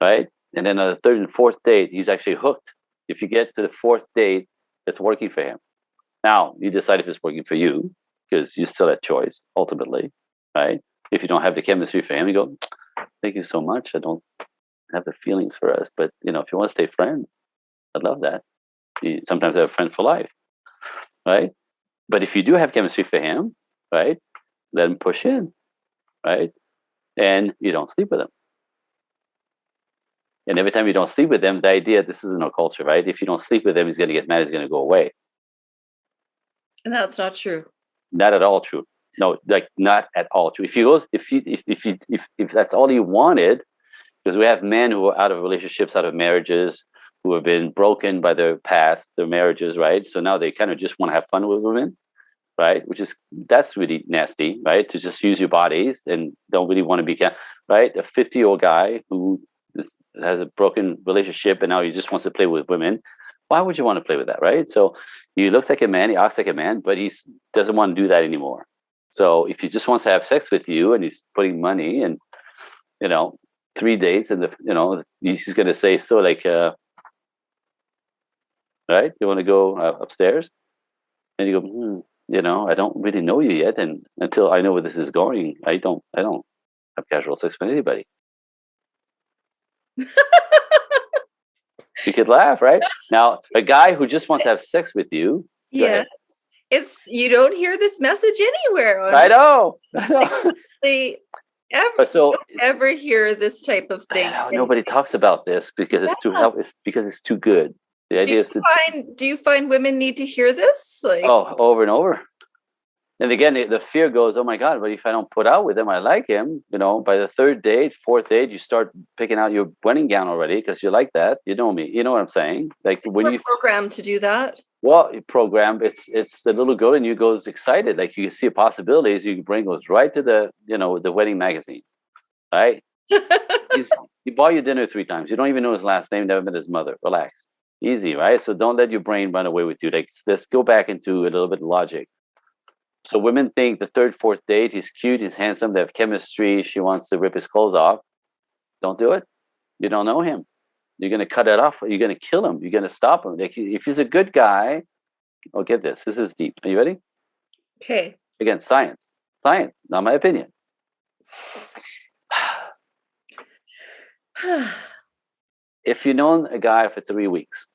Right? And then on the third and fourth date, he's actually hooked. If you get to the fourth date It's working for him. Now, you decide if it's working for you, because you still have choice, ultimately, right? If you don't have the chemistry for him, you go, thank you so much. I don't have the feelings for us. But, if you want to stay friends, I'd love that. You sometimes have a friend for life, right? But if you do have chemistry for him, right, let him push in, right? And you don't sleep with him. And every time you don't sleep with him, the idea, this is in our culture, right? If you don't sleep with him, he's going to get mad, he's going to go away. And that's not true. Not at all true. No, like not at all true. If that's all he wanted, because we have men who are out of relationships, out of marriages, who have been broken by their past, their marriages, right? So now they kind of just want to have fun with women, right? That's really nasty, right? To just use your bodies and don't really want to be, right? A 50-year-old guy who has a broken relationship and now he just wants to play with women. Why would you want to play with that, right? So he looks like a man, he acts like a man, but he doesn't want to do that anymore. So if he just wants to have sex with you and he's putting money and, 3 dates and he's going to say, so like, right? You want to go upstairs? And you go, I don't really know you yet. And until I know where this is going, I don't have casual sex with anybody. You could laugh, right? Now, a guy who just wants to have sex with you. Yeah. You don't hear this message anywhere. I know. They ever hear this type of thing. Nobody talks about this because it's too because it's too good. The idea is do you find women need to hear this? Over and over. And again, the fear goes, oh my God, but if I don't put out with him, I like him. By the third date, fourth date, you start picking out your wedding gown already because you like that. You know me. You know what I'm saying? Like when you programmed to do that. Well, you program, it's the little girl in you goes excited. Like you see possibilities, you bring those right to the wedding magazine, right? He bought you dinner 3 times. You don't even know his last name, never met his mother. Relax. Easy, right? So don't let your brain run away with you. Like let's go back into a little bit of logic. So women think the third, fourth date, he's cute, he's handsome, they have chemistry, she wants to rip his clothes off. Don't do it. You don't know him. You're going to cut it off. You're going to kill him. You're going to stop him. Like, if he's a good guy, get this. This is deep. Are you ready? Okay. Again, science. Science, not my opinion. If you've known a guy for 3 weeks,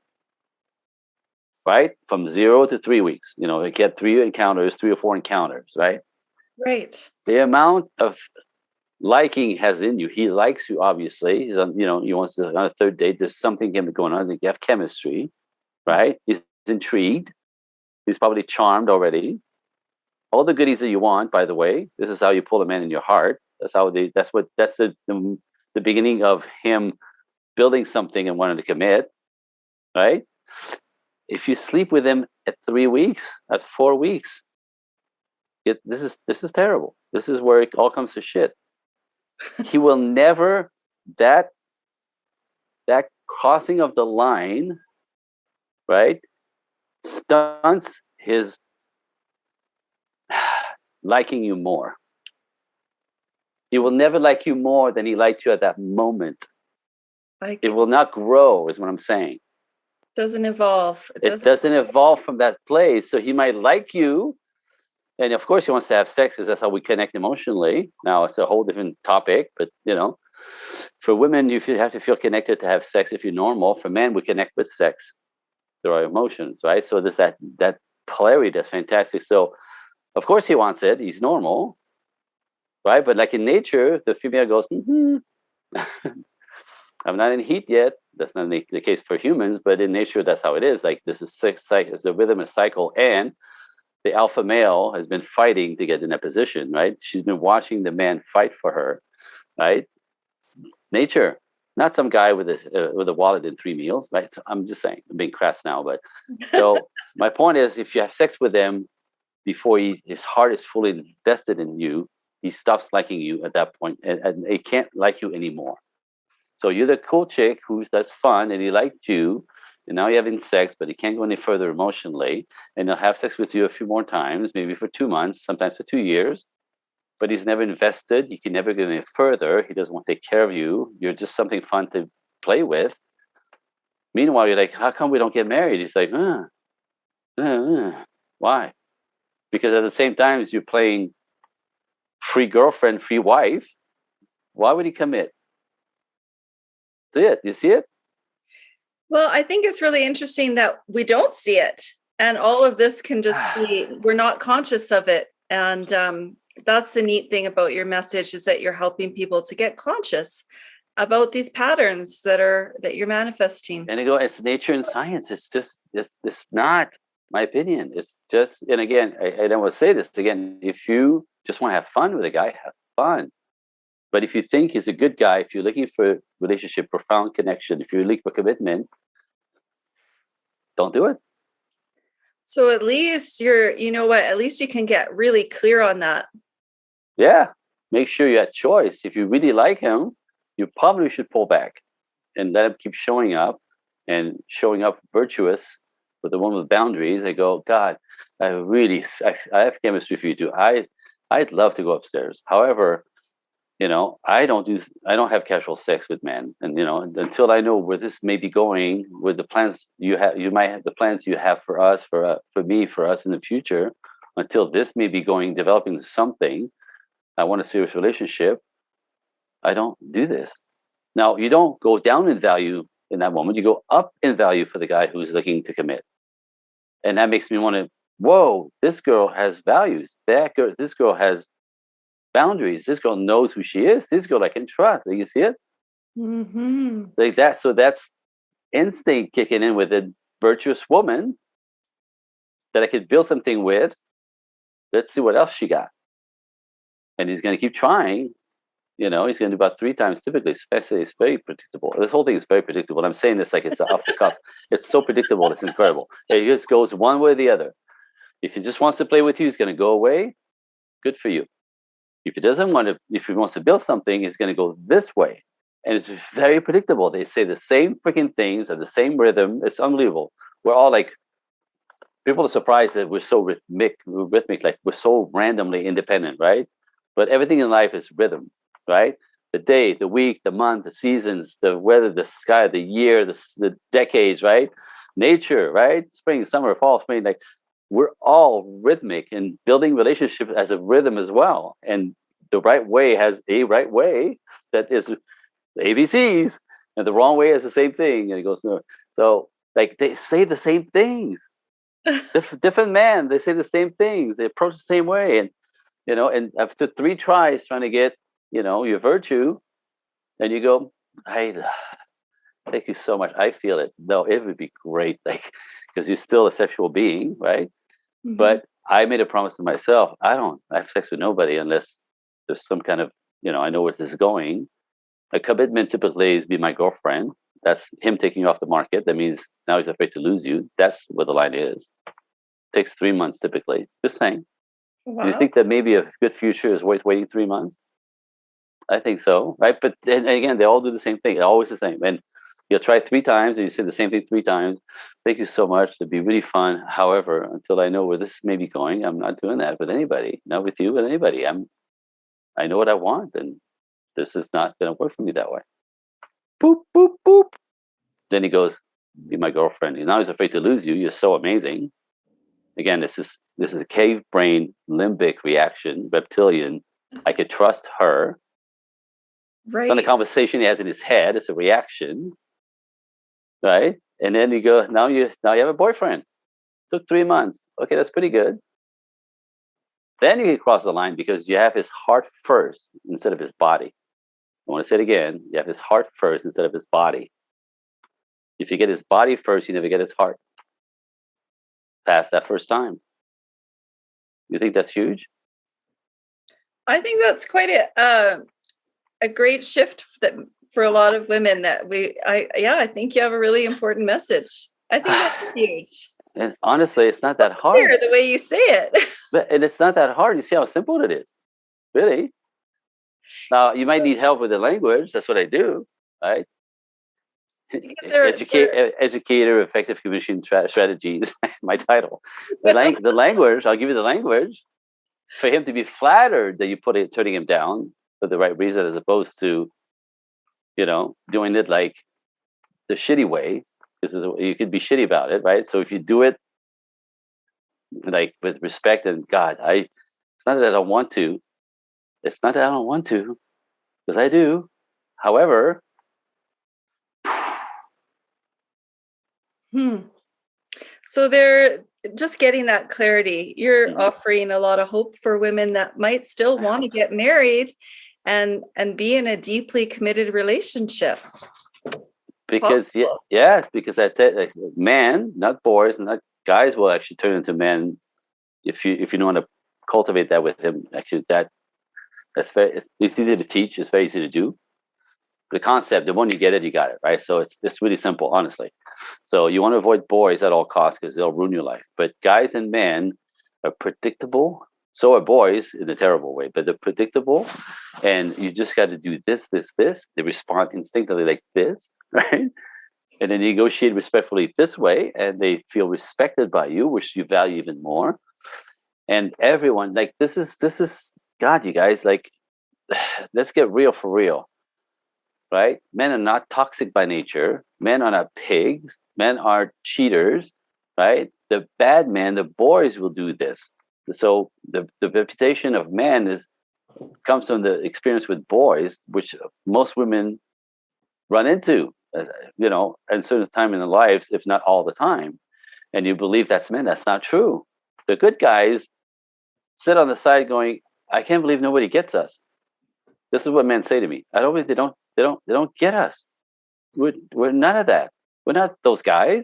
right? From 0 to 3 weeks, you get 3 encounters, 3 or 4 encounters, right? Right. The amount of liking has in you. He likes you, obviously. He's on, he wants to, on a third date, there's something going on. You have chemistry, right? He's intrigued. He's probably charmed already. All the goodies that you want, by the way. This is how you pull a man in your heart. That's the beginning of him building something and wanting to commit, right? If you sleep with him at 3 weeks, at 4 weeks, this is terrible. This is where it all comes to shit. He will never, that crossing of the line, right, stunts his liking you more. He will never like you more than he liked you at that moment. It will not grow, is what I'm saying. Doesn't evolve. It doesn't evolve from that place. So he might like you, and of course he wants to have sex because that's how we connect emotionally. Now it's a whole different topic, but for women, you have to feel connected to have sex if you're normal. For men, we connect with sex through our emotions, right? So there's that polarity that's fantastic. So of course he wants it. He's normal, right? But like in nature, the female goes, I'm not in heat yet. That's not the case for humans, but in nature, that's how it is. Like this is it's a rhythm, a cycle, and the alpha male has been fighting to get in that position, right? She's been watching the man fight for her, right? It's nature, not some guy with a wallet and 3 meals, right? So I'm just saying, I'm being crass now, but so my point is, if you have sex with him before his heart is fully invested in you, he stops liking you at that point, and he can't like you anymore. So you're the cool chick that's fun, and he liked you, and now you're having sex, but he can't go any further emotionally, and he'll have sex with you a few more times, maybe for 2 months, sometimes for 2 years, but he's never invested. You can never go any further. He doesn't want to take care of you. You're just something fun to play with. Meanwhile, you're like, how come we don't get married? He's like, Why? Because at the same time as you're playing free girlfriend, free wife, why would he commit? See it? You see it? Well, I think it's really interesting that we don't see it. And all of this can just be, we're not conscious of it. And that's the neat thing about your message, is that you're helping people to get conscious about these patterns that you're manifesting. And I go, it's nature and science. It's just, it's not my opinion. It's just, and again, I don't want to say this again. If you just want to have fun with a guy, have fun. But if you think he's a good guy, if you're looking for a relationship, profound connection, if you're looking for commitment, don't do it. So at least at least you can get really clear on that. Yeah. Make sure you have choice. If you really like him, you probably should pull back and let him keep showing up and showing up virtuous with the one with boundaries. I go, God, I have chemistry for you too. I'd love to go upstairs. However, I don't have casual sex with men, and until I know where this may be going, with the plans you might have the plans you have for us, for me, for us in the future. Until this may be developing something, I want a serious relationship. I don't do this. Now, you don't go down in value in that moment. You go up in value for the guy who's looking to commit, and that makes me want to. Whoa, this girl has values. This girl has boundaries. This girl knows who she is. This girl I can trust. You see it? Mm-hmm. Like that. So that's instinct kicking in with a virtuous woman that I could build something with. Let's see what else she got. And he's going to keep trying. He's going to do about 3 times typically. Especially, it's very predictable. This whole thing is very predictable. I'm saying this like it's off the cuff. It's so predictable. It's incredible. It just goes one way or the other. If he just wants to play with you, he's going to go away. Good for you. If he wants to build something, he's going to go this way. And it's very predictable. They say the same freaking things at the same rhythm. It's unbelievable. We're all like, people are surprised that we're so rhythmic, like we're so randomly independent, right? But everything in life is rhythms, right? The day, the week, the month, the seasons, the weather, the sky, the year, the decades, right? Nature, right? Spring, summer, fall, spring, like we're all rhythmic, and building relationship as a rhythm as well. And the right way has a right way that is the ABCs, and the wrong way is the same thing. And it goes, no. So like they say the same things. Different man, they say the same things. They approach the same way. And after 3 tries trying to get, your virtue, and you go, thank you so much. I feel it. No, it would be great. Like, because you're still a sexual being, right? Mm-hmm. But I made a promise to myself. I don't have sex with nobody unless there's some kind of, I know where this is going. A commitment typically is be my girlfriend. That's him taking you off the market. That means now he's afraid to lose you. That's where the line is. It takes 3 months typically. Just saying. Wow. Do you think that maybe a good future is worth waiting 3 months? I think so, right? But and again, they all do the same thing. They're always the same. And you'll try 3 times and you say the same thing 3 times. Thank you so much. It'd be really fun. However, until I know where this may be going, I'm not doing that with anybody. Not with you, with anybody. I know what I want, and this is not going to work for me that way. Boop, boop, boop. Then he goes, be my girlfriend. Now he's afraid to lose you. You're so amazing. Again, this is a cave brain limbic reaction, reptilian. I could trust her. Right. It's not a conversation he has in his head. It's a reaction. Right? And then you go, now you have a boyfriend. Took 3 months. Okay, that's pretty good. Then you can cross the line because you have his heart first instead of his body. I want to say it again. You have his heart first instead of his body. If you get his body first, you never get his heart. Past that first time. You think that's huge? I think that's quite a great shift that for a lot of women that I think you have a really important message. I think that's huge. And honestly, it's not that hard. Clear the way you say it. And it's not that hard. You see how simple it is. Really. Now, you might need help with the language. That's what I do, right? Educator, effective communication strategies. My title. The language. I'll give you the language for him to be flattered that you turning him down for the right reason, as opposed to, doing it like the shitty way. Because you could be shitty about it, right? So if you do it like with respect and God. It's not that I don't want to. It's not that I don't want to, because I do. However, Hmm. So they're just getting that clarity. You're offering a lot of hope for women that might still want to get married and be in a deeply committed relationship. because because like, men, not boys, not guys, will actually turn into men if you don't want to cultivate that with him. Actually, that's very it's easy to teach. It's very easy to do. The concept, the one you get it, you got it, right? So it's really simple, honestly. So you want to avoid boys at all costs because they'll ruin your life. But guys and men are predictable. So are boys in a terrible way, but they're predictable, and you just got to do this, this, this. They respond instinctively like this, right? And then you negotiate respectfully this way, and they feel respected by you, which you value even more. And everyone, like this is God, you guys, like let's get real for real, right? Men are not toxic by nature. Men are not pigs. Men are cheaters, right? The bad men, the boys will do this. So the reputation of men comes from the experience with boys, which most women run into, at a certain time in their lives, if not all the time. And you believe that's men. That's not true. The good guys sit on the side going, I can't believe nobody gets us. This is what men say to me. I don't believe they don't get us. We're none of that. We're not those guys.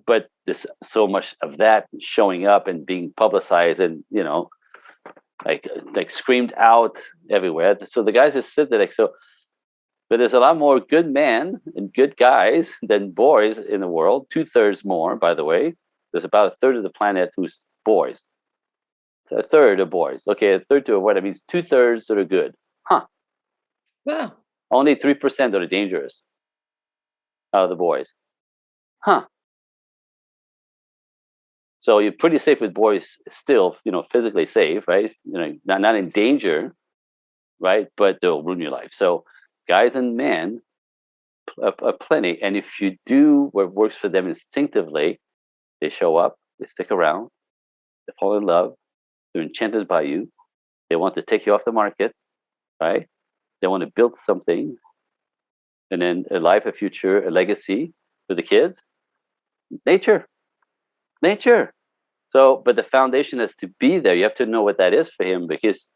But there's so much of that showing up and being publicized and like screamed out everywhere. So the guys just sit there like so. But there's a lot more good men and good guys than boys in the world. 2/3 more, by the way. There's about a third of the planet who's boys. So a third are boys. Okay, a third to what? That means 2/3 that are good. Huh. Wow. Only 3% are dangerous out of the boys. Huh. So you're pretty safe with boys still, physically safe, right? Not in danger, right? But they'll ruin your life. So guys and men are plenty. And if you do what works for them instinctively, they show up, they stick around, they fall in love, they're enchanted by you, they want to take you off the market, right? They want to build something, and then a life, a future, a legacy for the kids. Nature. Nature. So, but the foundation is to be there. You have to know what that is for him, because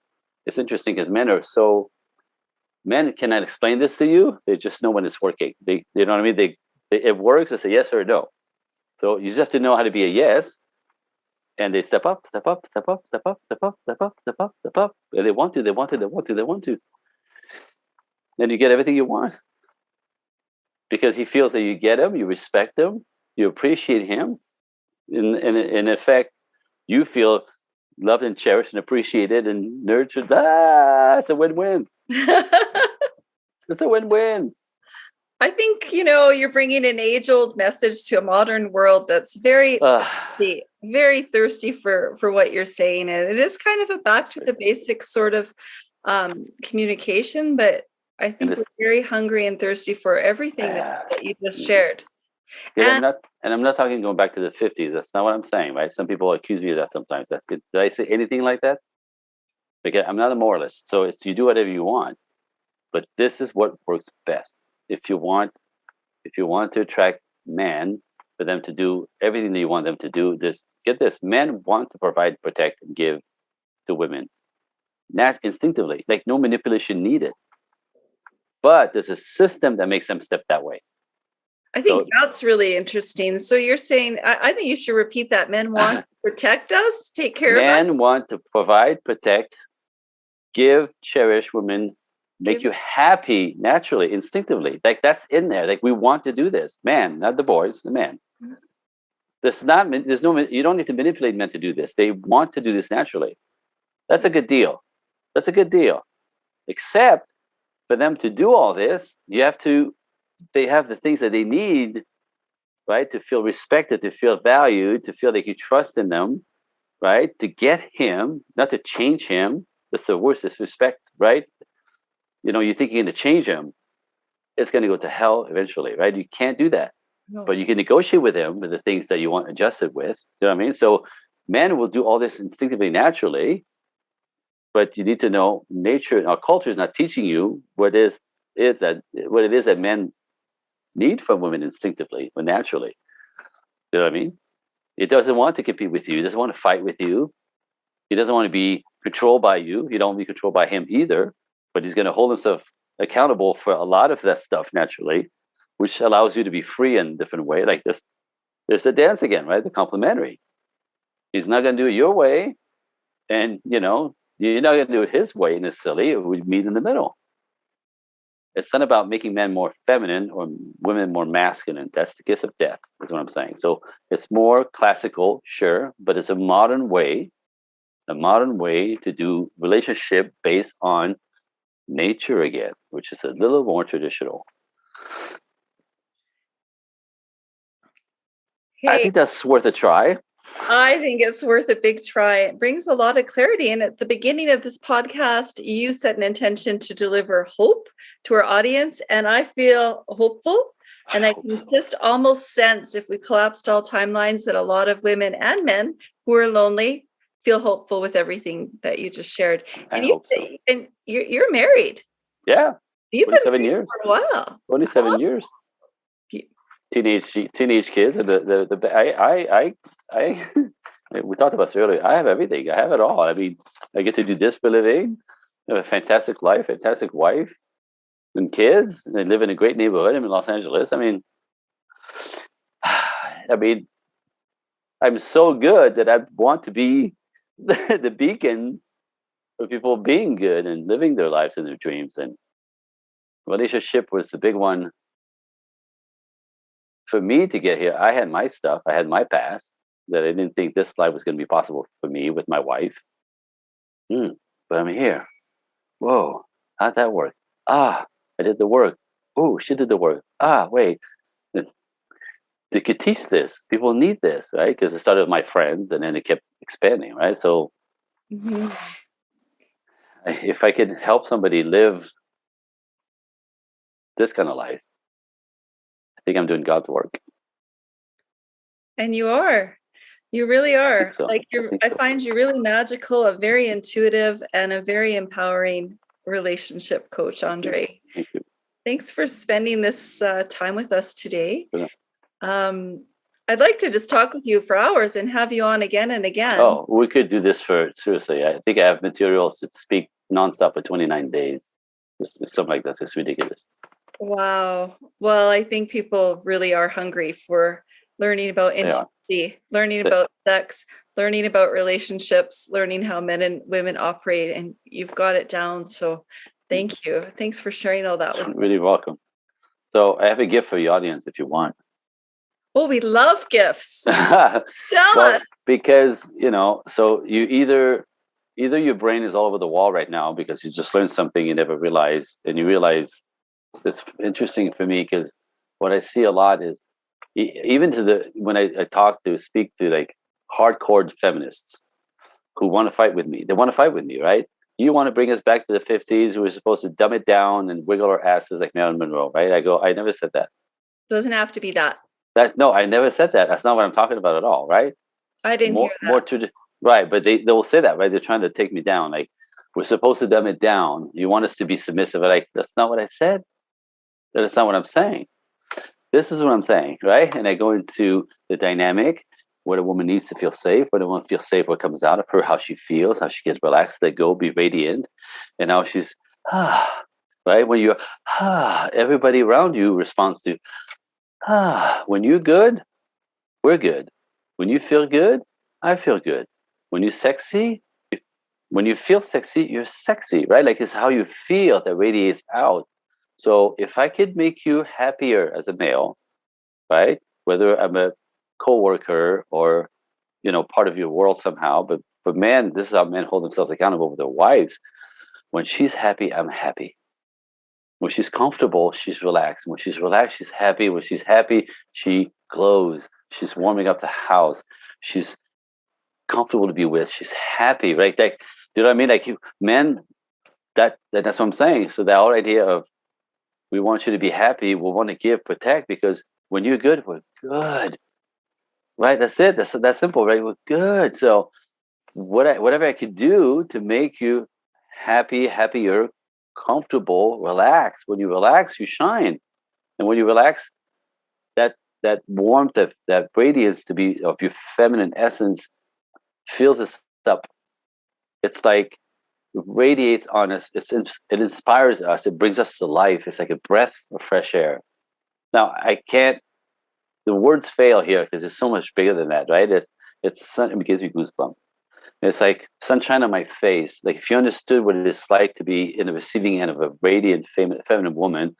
it's interesting because men cannot explain this to you. They just know when it's working. You know what I mean? It works. It's a yes or a no. So you just have to know how to be a yes, and they step up, step up, step up, step up, step up, step up, step up, step up. And they want to, they want to, they want to, they want to. Then you get everything you want because he feels that you get him, you respect him, you appreciate him. In effect, you feel loved and cherished and appreciated and nurtured. It's a win-win. It's a win-win. I think, you're bringing an age-old message to a modern world that's very thirsty, very thirsty for what you're saying. And it is kind of a back to the basics sort of communication, but I think we're very hungry and thirsty for everything that you just shared. Yeah, I'm not talking going back to the 50s. That's not what I'm saying, right? Some people accuse me of that sometimes. Did I say anything like that? Because I'm not a moralist. So it's you do whatever you want. But this is what works best. If you want to attract men, for them to do everything that you want them to do, get this. Men want to provide, protect, and give to women. Not instinctively, like no manipulation needed. But there's a system that makes them step that way. I think that's really interesting. So you're saying, I think you should repeat that. Men want to protect us, take care of us. Men want to provide, protect, give, cherish women, make you happy naturally, instinctively. Like that's in there. Like we want to do this. Man, not the boys, the men. You don't need to manipulate men to do this. They want to do this naturally. That's a good deal. That's a good deal. Except for them to do all this, they have the things that they need, right? To feel respected, to feel valued, to feel they can trust in them, right? To get him, not to change him. That's the worst disrespect, right? You think you're going to change him, it's going to go to hell eventually, right? You can't do that. No. But you can negotiate with him with the things that you want adjusted with. You know what I mean? So men will do all this instinctively, naturally, but you need to know nature. Our culture is not teaching you what it is that men need from women instinctively or naturally. You know what I mean? It doesn't want to compete with you. It doesn't want to fight with you. He doesn't want to be controlled by you. You don't want to be controlled by him either. But he's going to hold himself accountable for a lot of that stuff naturally, which allows you to be free in a different way. Like this, there's the dance again, right? The complementary. He's not going to do it your way, and you're not going to do it his way necessarily. We meet in the middle. It's not about making men more feminine or women more masculine. That's the kiss of death, is what I'm saying. So it's more classical, sure, but it's a modern way to do relationship based on nature again, which is a little more traditional. I think that's worth a try. I think it's worth a big try. It brings a lot of clarity. And at the beginning of this podcast, you set an intention to deliver hope to our audience. And I feel hopeful. And I can just almost sense, if we collapsed all timelines, that a lot of women and men who are lonely feel hopeful with everything that you just shared. I hope so. And you're married. Yeah. You've 27 been years. For a while. 27 years. Teenage kids. And we talked about this earlier. I have everything. I have it all. I mean, I get to do this for a living. I have a fantastic life, fantastic wife, and kids. And I live in a great neighborhood. I'm in Los Angeles. I mean, I'm so good that I want to be the beacon for people being good and living their lives and their dreams. And relationship was the big one for me to get here. I had my stuff. I had my past that I didn't think this life was going to be possible for me with my wife. But I'm here. Whoa, how'd that work? I did the work. Oh, she did the work. Wait. They could teach this. People need this, right? Because it started with my friends and then it kept expanding, right? So if I could help somebody live this kind of life, I think I'm doing God's work. And you are. You really are. So. I find you really magical, a very intuitive and a very empowering relationship coach, Andre. Thank you. Thanks for spending this time with us today. Yeah. I'd like to just talk with you for hours and have you on again and again. Oh, we could do this seriously. I think I have materials to speak nonstop for 29 days. It's something like this. It's ridiculous. Wow. Well, I think people really are hungry for learning about intimacy, learning about sex, learning about relationships, learning how men and women operate, and you've got it down. So thank you. Thanks for sharing all that with me. Really welcome. So I have a gift for the audience if you want. Oh, we love gifts. Tell us. Because, so you either your brain is all over the wall right now because you just learned something you never realized, and you realize it's interesting for me because what I see a lot is even when I speak to like hardcore feminists who want to fight with me. They want to fight with me, right? You want to bring us back to the 50s. We were supposed to dumb it down and wiggle our asses like Marilyn Monroe, right? I go, I never said that. Doesn't have to be that. No, I never said that. That's not what I'm talking about at all, right? I didn't hear that. Right, but they will say that, right? They're trying to take me down. Like, we're supposed to dumb it down. You want us to be submissive. Like, that's not what I said. That's not what I'm saying. This is what I'm saying, right? And I go into the dynamic, what a woman needs to feel safe, what a woman feels safe, what comes out of her, how she feels, how she gets relaxed, let go, be radiant, and how she's, right? When you're, everybody around you responds to, when you're good, we're good. When you feel good, I feel good. When you feel sexy, you're sexy, right? Like, it's how you feel that radiates out. So if I could make you happier as a male, right? Whether I'm a co-worker or, part of your world somehow, but for men, this is how men hold themselves accountable with their wives. When she's happy, I'm happy. When she's comfortable, she's relaxed. When she's relaxed, she's happy. When she's happy, she glows. She's warming up the house. She's comfortable to be with. She's happy, right? Like, do you know what I mean? Like, men, that's what I'm saying. So the whole idea of we want you to be happy, we want to give, protect, because when you're good, we're good. right? That's it. That's simple, right? Well, good. So whatever I could do to make you happy, happier, comfortable, relax. When you relax, you shine. And when you relax, that that warmth, that radiance to be of your feminine essence fills us up. It's like it radiates on us. It inspires us. It brings us to life. It's like a breath of fresh air. Now I can't. The words fail here because it's so much bigger than that, right? It gives me goosebumps. It's like sunshine on my face. Like if you understood what it is like to be in the receiving end of a radiant, feminine woman,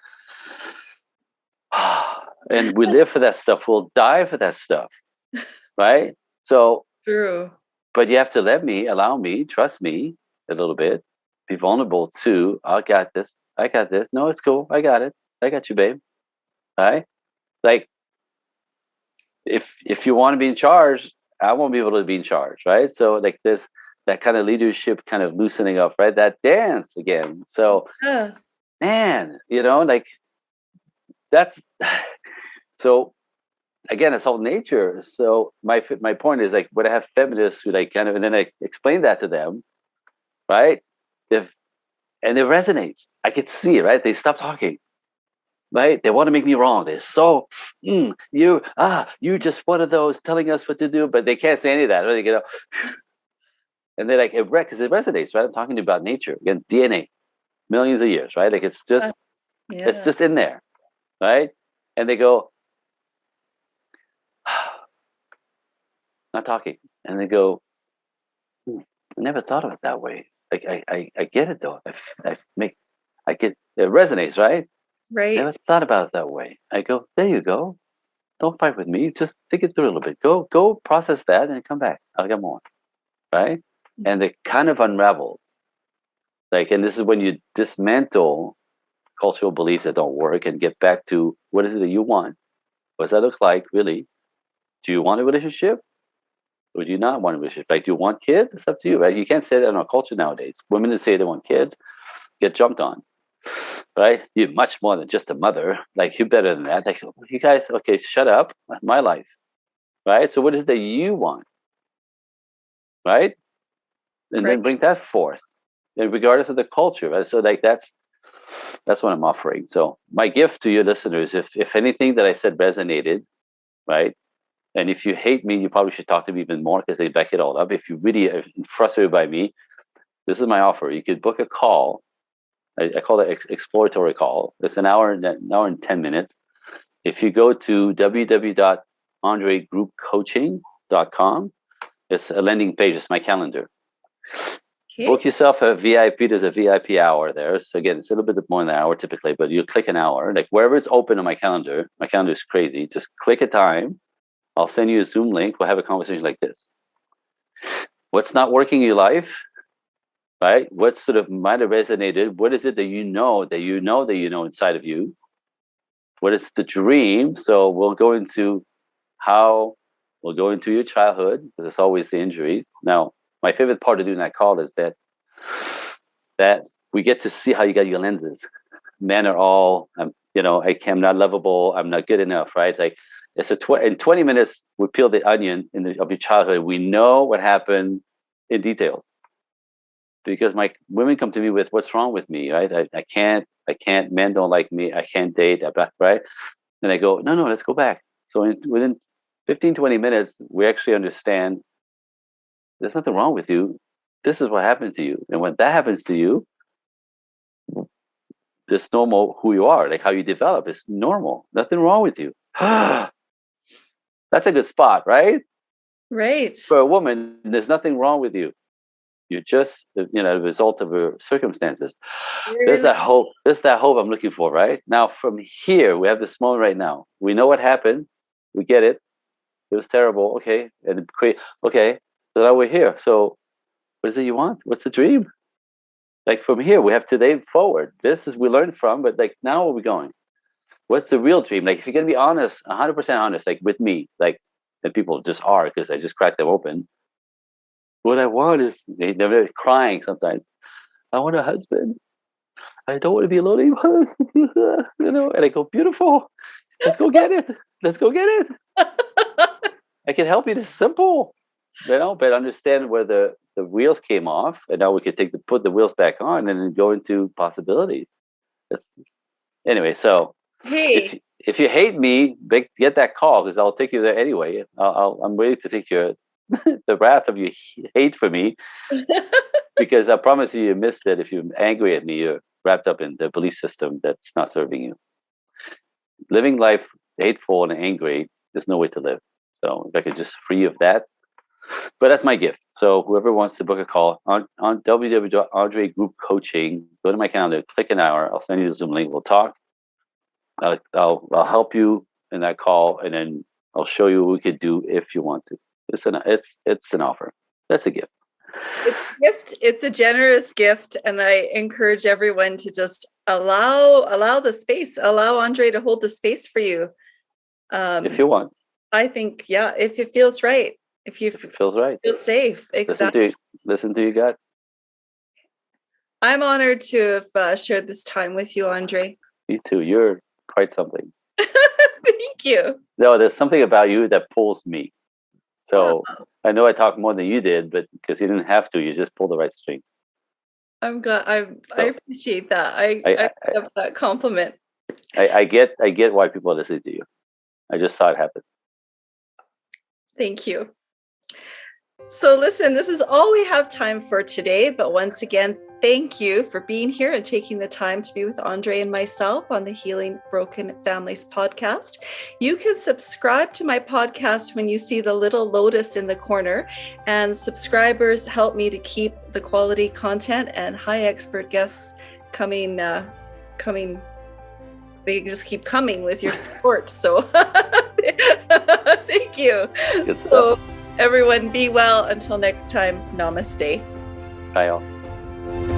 and we live for that stuff, we'll die for that stuff, right? So, True. but you have to allow me, trust me a little bit, be vulnerable too. I got this. I got this. No, it's cool. I got it. I got you, babe. Right? Like if you want to be in charge, I won't be able to be in charge, right? So like there's that kind of leadership kind of loosening up, right? That dance again. So Yeah. man, like that's so again, it's all nature. So my point is like when I have feminists who like kind of, and then I explain that to them, right? If and it resonates. I could see it, right? They stop talking. Right? They want to make me wrong. They're so you're just one of those telling us what to do, but they can't say any of that. Right? And they're like, because it resonates, right? I'm talking about nature. Again, DNA, millions of years, right? Like it's Yeah. just in there, right? And they go, not talking. And they go, I never thought of it that way. Like I get it though. I get it resonates, right? Right. Never thought about it that way. I go, there you go. Don't fight with me. Just think it through a little bit. Go process that and come back. I'll get more. Right? And it kind of unravels. Like, and this is when you dismantle cultural beliefs that don't work and get back to what is it that you want? What does that look like, really? Do you want a relationship? Or do you not want a relationship? Like, do you want kids? It's up to you, right? You can't say that in our culture nowadays. Women who say they want kids get jumped on, right? You're much more than just a mother. Like, you're better than that. Like, you guys, okay, shut up. My life, right? So, what is it that you want, right? And Right. then bring that forth, and regardless of the culture, right? So, like, that's what I'm offering. So, my gift to your listeners, if anything that I said resonated, right? And if you hate me, you probably should talk to me even more because they back it all up. If you really are frustrated by me, this is my offer. You could book a call. I call it exploratory call. It's an hour and 10 minutes. If you go to www.andregroupcoaching.com, it's a landing page. It's my calendar. Okay. Book yourself a VIP. There's a VIP hour there. So again, it's a little bit more than an hour typically, but you click an hour. Like wherever it's open on my calendar is crazy. Just click a time. I'll send you a Zoom link. We'll have a conversation like this. What's not working in your life? Right? What sort of might have resonated? What is it that you know inside of you? What is the dream? So we'll go into your childhood, because it's always the injuries. Now, my favorite part of doing that call is that we get to see how you got your lenses. Men are all, I'm not lovable. I'm not good enough, right? Like in 20 minutes, we peel the onion of your childhood. We know what happened in details because my women come to me with what's wrong with me, right? I can't. Men don't like me. I can't date, right? And I go, no, let's go back. So within 15, 20 minutes, we actually understand there's nothing wrong with you. This is what happened to you. And when that happens to you, it's normal who you are, like how you develop. It's normal. Nothing wrong with you. That's a good spot, right? Right. For a woman, there's nothing wrong with you. You're just, the result of your circumstances. There's that hope. There's that hope I'm looking for, right? Now, from here, we have this moment right now. We know what happened. We get it. It was terrible. Okay. And okay. So now we're here. So what is it you want? What's the dream? Like from here, we have today forward. This is we learned from, but like now where are we going? What's the real dream? Like if you're gonna be honest, 100% honest, like with me, like and people just are because I just cracked them open. What I want is they're crying sometimes. I want a husband. I don't want to be alone anymore. And I go, beautiful. Let's go get it. Let's go get it. I can help you. This is simple, but understand where the wheels came off, and now we could put the wheels back on and then go into possibilities. Anyway, so Hey. if you hate me, get that call because I'll take you there anyway. I'm ready to take your the wrath of your hate for me because I promise you missed it. If you're angry at me, you're wrapped up in the belief system that's not serving you. Living life hateful and angry, there's no way to live. So if I could just free of that. But that's my gift. So whoever wants to book a call on www.Andre Group Coaching, go to my calendar, click an hour. I'll send you the Zoom link. We'll talk. I'll help you in that call, and then I'll show you what we could do if you want to. It's an offer. That's a gift. It's a gift. It's a generous gift, and I encourage everyone to just allow the space. Allow Andre to hold the space for you. If you want. I think, yeah, if it feels right. If it feels right. Feel safe. Exactly. Listen to your gut. I'm honored to have shared this time with you, Andre. Me too. You're quite something. Thank you. No, there's something about you that pulls me. So I know I talk more than you did, but because you didn't have to, you just pulled the right string. I'm glad. I appreciate that. I accept that compliment. I get why people are listening to you. I just saw it happen. Thank you. So listen, this is all we have time for today. But once again, thank you for being here and taking the time to be with Andre and myself on the Healing Broken Families podcast. You can subscribe to my podcast when you see the little lotus in the corner, and subscribers help me to keep the quality content and high expert guests coming. They just keep coming with your support. So thank you. Good stuff. Everyone be well until next time. Namaste. Bye all.